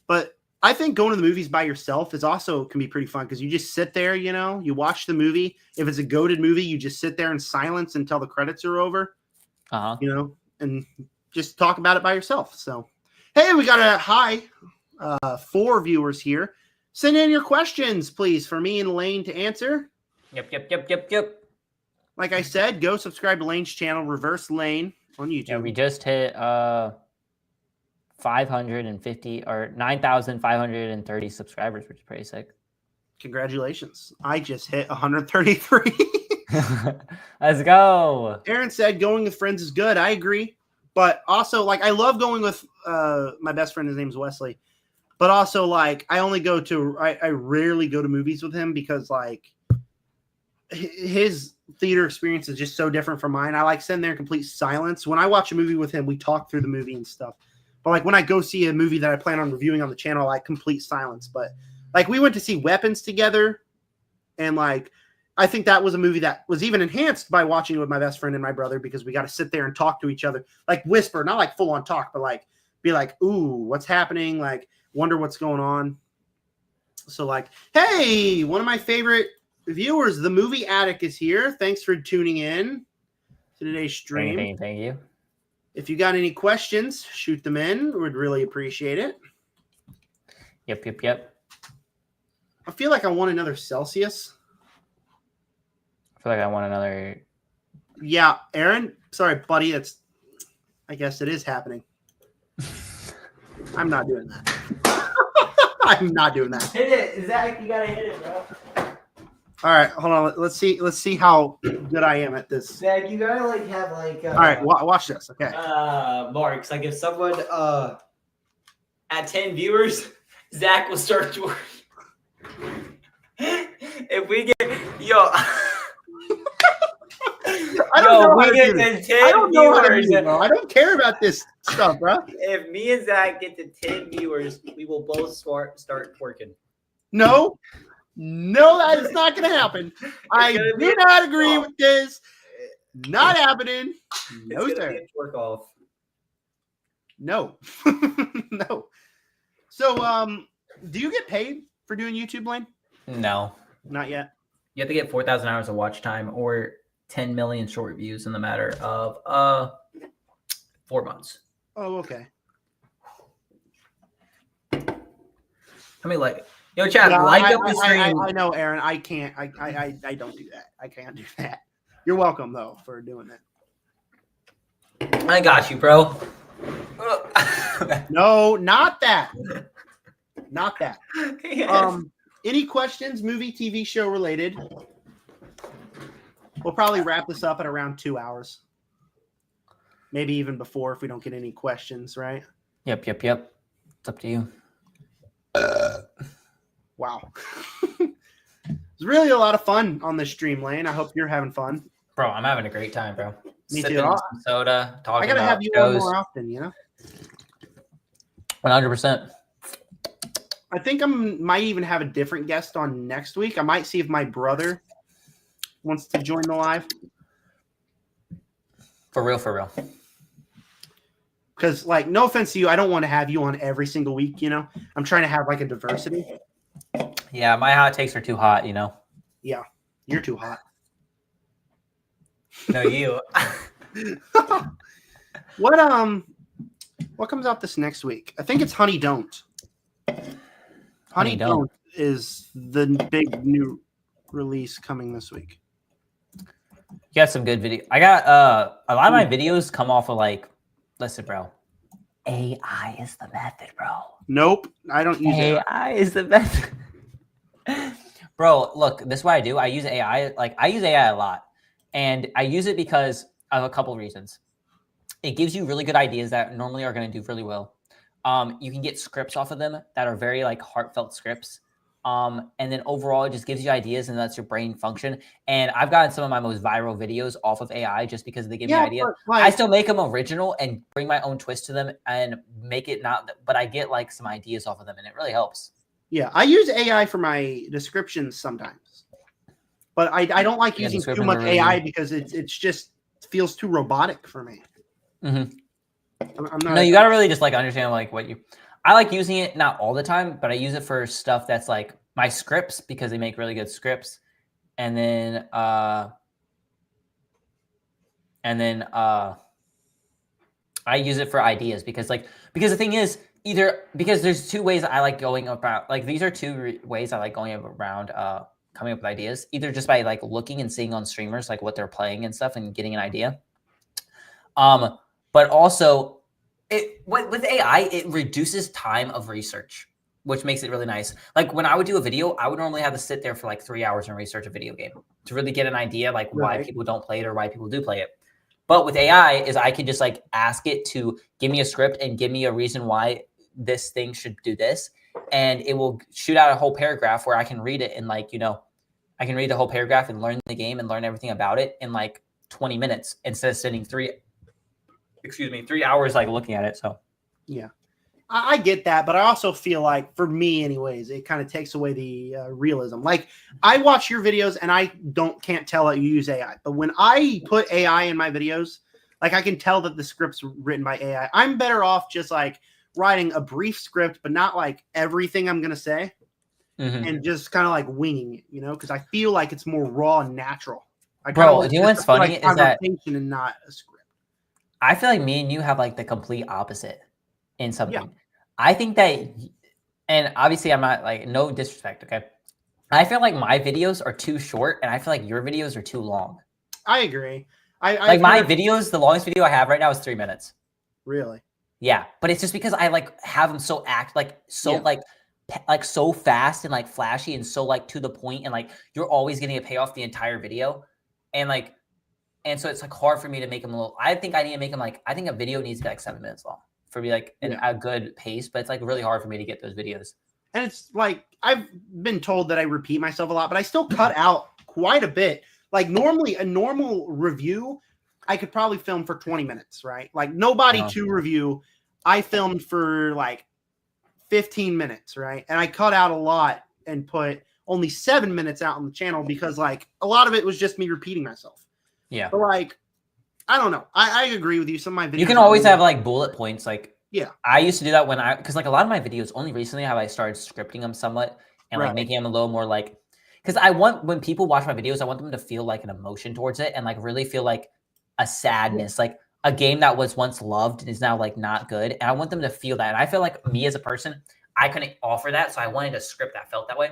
But I think going to the movies by yourself is also can be pretty fun because you just sit there, you know, you watch the movie. If it's a goated movie, you just sit there in silence until the credits are over. You know, and just talk about it by yourself. So, hey, we got a 4 viewers here. Send in your questions, please, for me and Lane to answer. Yep. Like I said, go subscribe to Lane's channel, Reverse Lane, on YouTube. Yeah, we just hit 550 or 9,530 subscribers, which is pretty sick. Congratulations. I just hit 133. Let's go. Aaron said going with friends is good. I agree. But also, like, I love going with my best friend. His name's Wesley. But also, like, I rarely go to movies with him because, like, his theater experience is just so different from mine. I like sitting there in complete silence. When I watch a movie with him, we talk through the movie and stuff. But, like, when I go see a movie that I plan on reviewing on the channel, I like complete silence. But, like, we went to see Weapons together. And, like, I think that was a movie that was even enhanced by watching it with my best friend and my brother because we got to sit there and talk to each other. Like, whisper, not like full-on talk, but, like, be like, ooh, what's happening? Like, wonder what's going on. So like, hey, one of my favorite viewers, the Movie Attic, is here. Thanks for tuning in to today's stream. Thank you. If you got any questions, shoot them in. We'd really appreciate it. Yep. I feel like I want another Celsius. I feel like I want another. Yeah, Aaron. Sorry, buddy. I guess it is happening. I'm not doing that. I'm not doing that. Hit it, Zach. You gotta hit it, bro. All right, hold on. Let's see how good I am at this. Zach, you gotta like have like. All right, watch this. Okay. Marks. Like if someone at 10 viewers, Zach will start to. If we get I don't know how to viewers. do it, bro. I don't care about this stuff, bro. If me and Zach get to 10 viewers, we will both start working. No, that is not going to happen. I do not agree with this. Not happening. No, sir. Work off. No. No. So, do you get paid for doing YouTube, Lane? No. Not yet. You have to get 4,000 hours of watch time or 10 million short views in the matter of 4 months. Oh, okay. I mean, like, yo, Chad, like up the stream. I know, Aaron. I can't. I don't do that. I can't do that. You're welcome though for doing that. I got you, bro. No, not that. Not that. Yes. Any questions, movie, TV show related? We'll probably wrap this up at around 2 hours. Maybe even before if we don't get any questions, right? Yep. It's up to you. Wow. It's really a lot of fun on this stream, Lane. I hope you're having fun. Bro, I'm having a great time, bro. Me Sipping too. some soda, talking I gotta about have you shows. on more often, you know? 100%. I think I might even have a different guest on next week. I might see if my brother wants to join the live. For real. Because, like, no offense to you, I don't want to have you on every single week, you know? I'm trying to have, like, a diversity. Yeah, my hot takes are too hot, you know? Yeah, you're too hot. No, you. What comes out this next week? I think it's Honey Don't. Honey Don't is the big new release coming this week. You got some good video. I got a lot of my videos come off of like, listen, bro. AI is the method, bro. Nope, I don't use it. AI is the method. Bro, look, this is what I do. I use AI. Like, I use AI a lot. And I use it because of a couple of reasons. It gives you really good ideas that normally are going to do really well. You can get scripts off of them that are very like heartfelt scripts. And then overall, it just gives you ideas and lets your brain function. And I've gotten some of my most viral videos off of AI just because they give me ideas. Like, I still make them original and bring my own twist to them and make it not, but I get like some ideas off of them and it really helps. Yeah, I use AI for my descriptions sometimes. But I don't like using too much AI because it's just feels too robotic for me. Mm-hmm. I'm not. No, you gotta really just like understand like what you. I like using it not all the time, but I use it for stuff that's like my scripts because they make really good scripts, and then I use it for ideas because the thing is because there's two ways I like going about like these are two ways I like going around coming up with ideas, either just by like looking and seeing on streamers like what they're playing and stuff and getting an idea. But also with AI, it reduces time of research, which makes it really nice. Like when I would do a video, I would normally have to sit there for like 3 hours and research a video game to really get an idea like why people don't play it or why people do play it. But with AI is I can just like ask it to give me a script and give me a reason why this thing should do this. And it will shoot out a whole paragraph where I can read it and like, you know, I can read the whole paragraph and learn the game and learn everything about it in like 20 minutes instead of sitting 3 hours like looking at it. So yeah, I get that, but I also feel like for me anyways, it kind of takes away the realism. Like I watch your videos and I can't tell that you use AI, but when I put AI in my videos, like I can tell that the script's written by AI. I'm better off just like writing a brief script, but not like everything I'm going to say. and just kind of like winging it, you know, because I feel like it's more raw and natural. Bro, you know what's funny is that and not a script. I feel like me and you have like the complete opposite in something. Yeah. I think that, and obviously I'm not like, no disrespect, okay? I feel like my videos are too short, and I feel like your videos are too long. I agree. Like my videos, the longest video I have right now is 3 minutes. Really? Yeah, but it's just because I like have them so like so fast and like flashy and so like to the point, and like you're always getting a payoff the entire video, and so it's like hard for me to make them a little. I think I need to make them like, I think a video needs to be like 7 minutes long for me, like a good pace, but it's like really hard for me to get those videos. And it's like, I've been told that I repeat myself a lot, but I still cut out quite a bit. Like normally a normal review, I could probably film for 20 minutes, right? Like Nobody to review, I filmed for like 15 minutes, right? And I cut out a lot and put only 7 minutes out on the channel because like a lot of it was just me repeating myself. Yeah. But like, I don't know. I agree with you. Some of my videos. You can always have like bullet points. Like, yeah, I used to do that because like a lot of my videos only recently have I started scripting them somewhat and like making them a little more like, because I want, when people watch my videos, I want them to feel like an emotion towards it and like really feel like a sadness, like a game that was once loved and is now like not good. And I want them to feel that. And I feel like me as a person, I couldn't offer that. So I wanted a script that felt that way.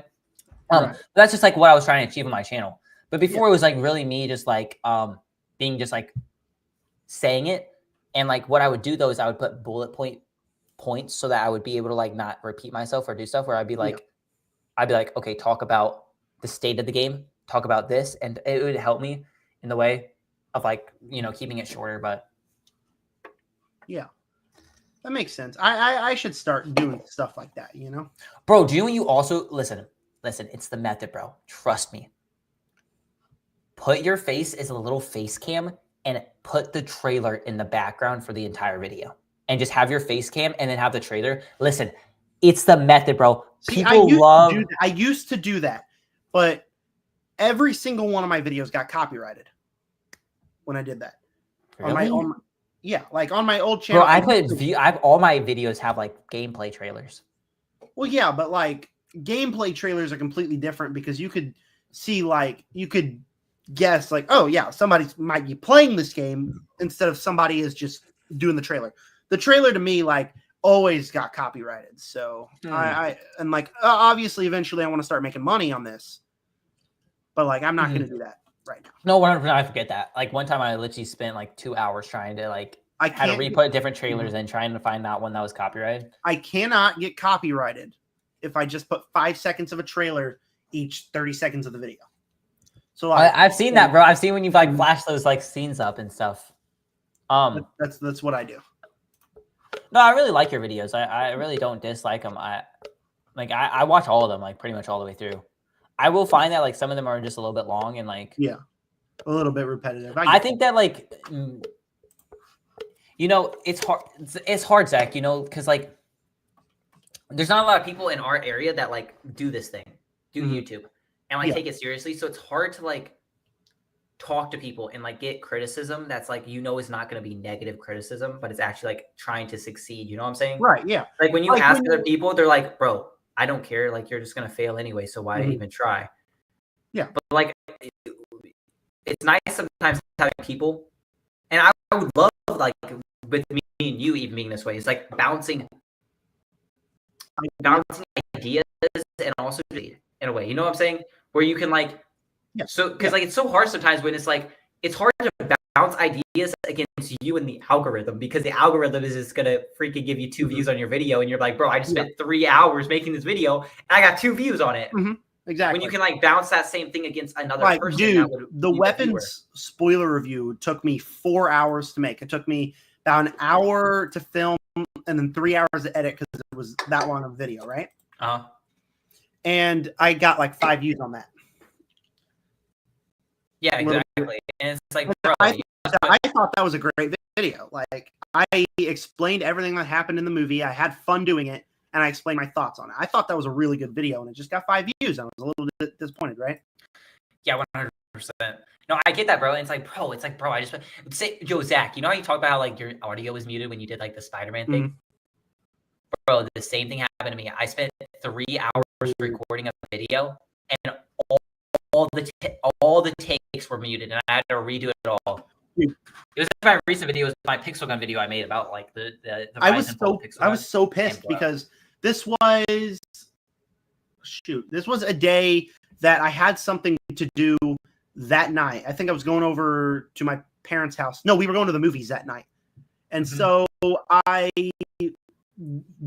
But that's just like what I was trying to achieve on my channel. But before it was like really me just like being just like saying it. And like what I would do though is I would put bullet points so that I would be able to like not repeat myself or do stuff where I'd be like, okay, talk about the state of the game, talk about this, and it would help me in the way of like, you know, keeping it shorter. But yeah, that makes sense. I should start doing stuff like that, you know? Bro, do you know you also listen, it's the method, bro. Trust me. Put your face as a little face cam and put the trailer in the background for the entire video. And just have your face cam and then have the trailer. Listen, it's the method, bro. People love. I used to do that, but every single one of my videos got copyrighted when I did that. Really? On my old channel. Bro, all my videos have like gameplay trailers. Well, yeah, but like gameplay trailers are completely different because you could see you could guess like, oh yeah, somebody might be playing this game instead of somebody is just doing the trailer. The trailer to me like always got copyrighted. So obviously eventually I want to start making money on this, but like I'm not going to do that right now. No, 100%. I forget that. Like one time I literally spent like 2 hours trying to like had to re-put different trailers and trying to find that one that was copyrighted. I cannot get copyrighted if I just put 5 seconds of a trailer each 30 seconds of the video. So I've seen that, bro. I've seen when you've like flashed those like scenes up and stuff. That's what I do. No, I really like your videos. I really don't dislike them. I watch all of them, like pretty much all the way through. I will find that like some of them are just a little bit long and like a little bit repetitive. I think that like you know, it's hard, Zach, you know, because like there's not a lot of people in our area that like do this thing, YouTube and like take it seriously. So it's hard to like talk to people and like get criticism that's like, you know, is not going to be negative criticism, but it's actually like trying to succeed. You know what I'm saying? Right. Yeah. Like when you ask other people, they're like, bro, I don't care. Like you're just going to fail anyway. So why even try? Yeah. But like, it's nice sometimes having people, and I would love like with me and you even being this way. It's like bouncing ideas and also in a way, you know what I'm saying? Where you can like, so because like it's so hard sometimes when it's like it's hard to bounce ideas against you and the algorithm because the algorithm is just gonna freaking give you 2 views on your video and you're like, bro, I just spent 3 hours making this video and I got 2 views on it. Exactly. When you can like bounce that same thing against another person. Dude, the weapons spoiler review took me 4 hours to make. It took me about an hour to film and then 3 hours to edit because it was that long of a video, right? And I got like 5 views on that. Yeah, exactly. And it's like, bro, I thought that was a great video. Like, I explained everything that happened in the movie. I had fun doing it, and I explained my thoughts on it. I thought that was a really good video, and it just got 5 views. I was a little bit disappointed, right? Yeah, 100%. No, I get that, bro. And it's like, bro, I just say, Zach, you know how you talk about how like your audio was muted when you did like the Spider-Man thing? Bro, the same thing happened to me. I spent 3 hours recording a video, and all the takes were muted, and I had to redo it all. It was my recent video, it was my Pixel Gun video I made about like the I was so pissed because this was a day that I had something to do that night. I think I was going over to my parents' house. No, we were going to the movies that night. And so I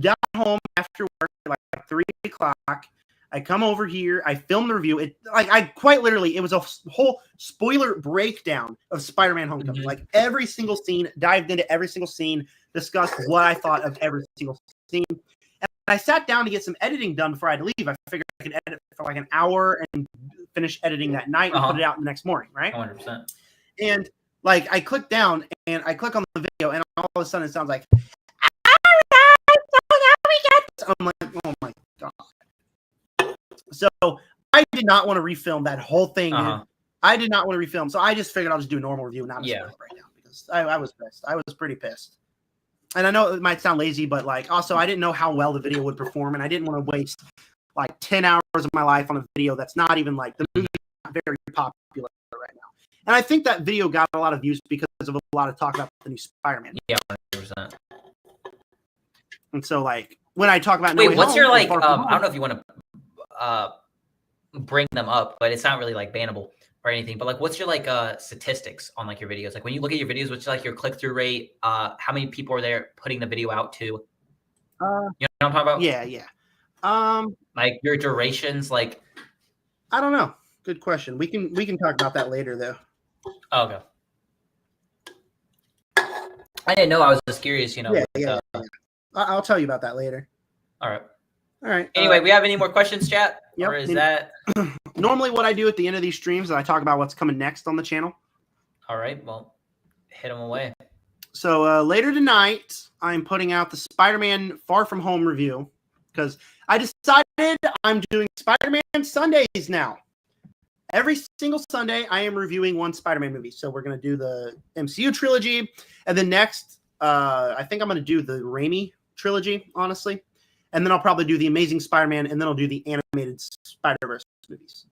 got home after work at like 3 o'clock. I come over here. I filmed the review. It was a whole spoiler breakdown of Spider-Man: Homecoming. Like every single scene, dived into every single scene, discussed what I thought of every single scene. And I sat down to get some editing done before I had to leave. I figured I could edit for like an hour and finish editing that night and put it out the next morning, right? 100%. And like I click down and I click on the video, and all of a sudden it sounds like, I'm like, oh my god. So I did not want to refilm that whole thing. I did not want to refilm. So I just figured I'll just do a normal review and not a spoiler breakdown, because I was pissed. I was pretty pissed. And I know it might sound lazy, but like also I didn't know how well the video would perform, and I didn't want to waste like 10 hours of my life on a video that's not even like, the movie's not very popular right now. And I think that video got a lot of views because of a lot of talk about the new Spider-Man. Yeah, 100%. And so like when I talk about what's your like I don't know if you want to bring them up, but it's not really like bannable or anything, but like what's your like statistics on like your videos? Like when you look at your videos, what's like your click-through rate? How many people are there putting the video out to? You know what I'm talking about? Yeah. Like your durations, like I don't know. Good question. We can talk about that later though. Oh, okay. I didn't know. I was just curious, you know. Yeah. I'll tell you about that later. All right. All right. Anyway, we have any more questions, chat? Yep. Or is that normally what I do at the end of these streams is I talk about what's coming next on the channel. All right. Well, hit them away. So later tonight, I'm putting out the Spider-Man Far From Home review because I decided I'm doing Spider-Man Sundays now. Every single Sunday, I am reviewing one Spider-Man movie. So we're going to do the MCU trilogy. And then next, I think I'm going to do the Raimi trilogy, honestly. And then I'll probably do the Amazing Spider-Man, and then I'll do the animated Spider-Verse movies.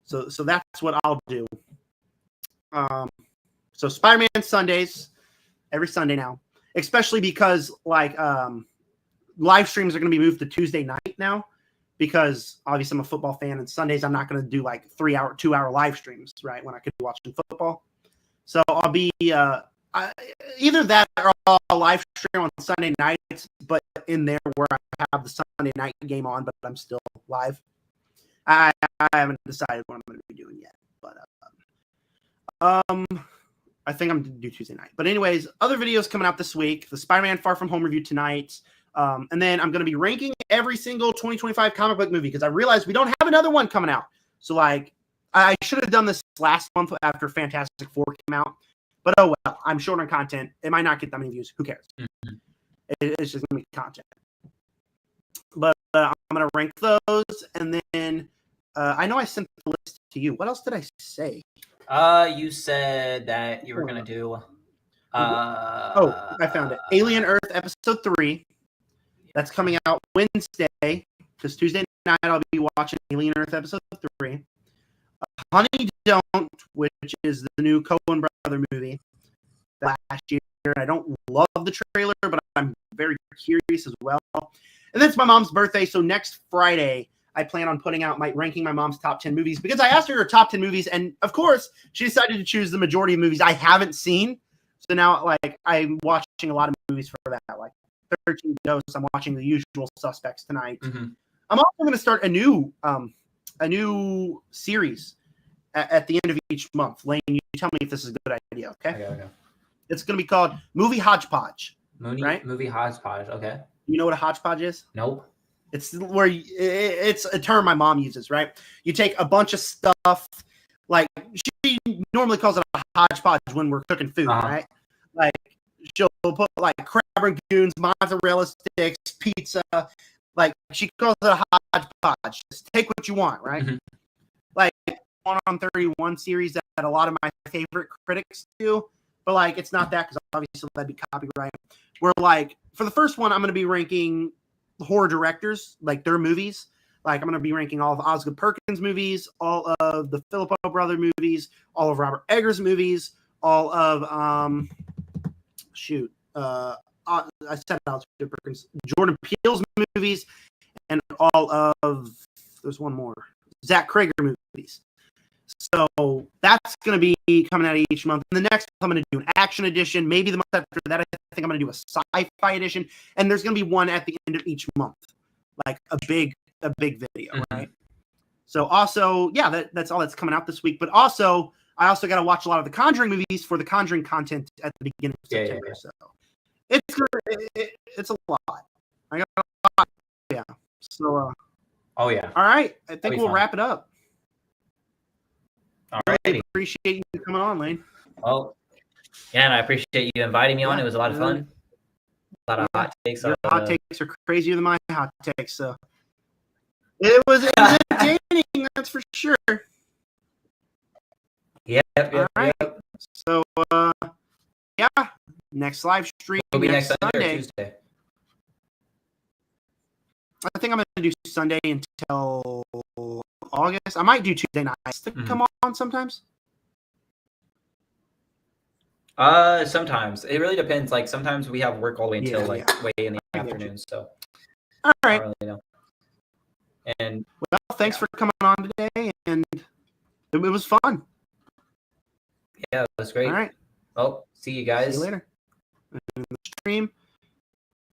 So that's what I'll do. So Spider-Man Sundays, every Sunday now. Especially because, like, live streams are going to be moved to Tuesday night now. Because obviously I'm a football fan, and Sundays I'm not going to do like 2-hour live streams, right? When I could be watching football. So I'll be either that or I'll live stream on Sunday nights, but in there where I have the Sunday night game on, but I'm still live. I haven't decided what I'm going to be doing yet, but I think I'm going to do Tuesday night. But anyways, other videos coming out this week. The Spider-Man Far From Home review tonight. And then I'm going to be ranking every single 2025 comic book movie because I realized we don't have another one coming out. So, like, I should have done this last month after Fantastic Four came out. But, oh, well, I'm short on content. It might not get that many views. Who cares? Mm-hmm. It's just going to be content. But I'm going to rank those. And then I know I sent the list to you. What else did I say? You said that you were going to do... I found it. Alien Earth Episode 3. That's coming out Wednesday, because Tuesday night I'll be watching Alien Earth Episode 3. Honey Don't, which is the new Coen Brother movie last year. I don't love the trailer, but I'm very curious as well. And then it's my mom's birthday, so next Friday I plan on putting out ranking my mom's top 10 movies, because I asked her top 10 movies, and of course she decided to choose the majority of movies I haven't seen. So now, like, I'm watching a lot of movies for that, like 13 Ghosts. I'm watching The Usual Suspects tonight. Mm-hmm. I'm also going to start a new series at the end of each month. Lane, you tell me if this is a good idea, okay? Okay. It's going to be called Movie Hodgepodge. Movie Hodgepodge, okay. You know what a hodgepodge is? Nope. It's where it's a term my mom uses, right? You take a bunch of stuff, like she normally calls it a hodgepodge when we're cooking food, right? Like she'll put like crab rangoons, mozzarella sticks, pizza. Like she calls it a hodgepodge. Just take what you want, right? Mm-hmm. Like 1 on 31 series that a lot of my favorite critics do, but like it's not that, because obviously that'd be copyright. Where like for the first one, I'm going to be ranking horror directors, like their movies. Like I'm going to be ranking all of Osgood Perkins movies, all of the Philippo brother movies, all of Robert Eggers movies, all of I said Osgood Perkins, Jordan Peele's movies, and all of there's one more, Zach Krager movies. So that's going to be coming out each month. And the next month, I'm going to do an action edition. Maybe the month after that, I think I'm going to do a sci-fi edition. And there's going to be one at the end of each month, like a big video, right? So also, yeah, that's all that's coming out this week. But also, I also got to watch a lot of the Conjuring movies for the Conjuring content at the beginning of September. So it's a lot. I got a lot. Yeah. So. Oh yeah. All right. I think we'll wrap it up. All right. Really appreciate you coming on, Lane. Well, yeah, and I appreciate you inviting me on. It was a lot of fun. A lot of hot takes. Your hot takes are crazier than my hot takes, so it was entertaining, that's for sure. Yep. All right. Yep. So yeah, next live stream will be next Sunday. Sunday or Tuesday. I think I'm gonna do Sunday until August. I might do Tuesday nights to come on sometimes. Sometimes it really depends. Like sometimes we have work all the way until way in the afternoon. So all right. I don't really know. And well, thanks for coming on today, and it was fun. Yeah, it was great. All right. Well, see you guys. See you later. In the stream.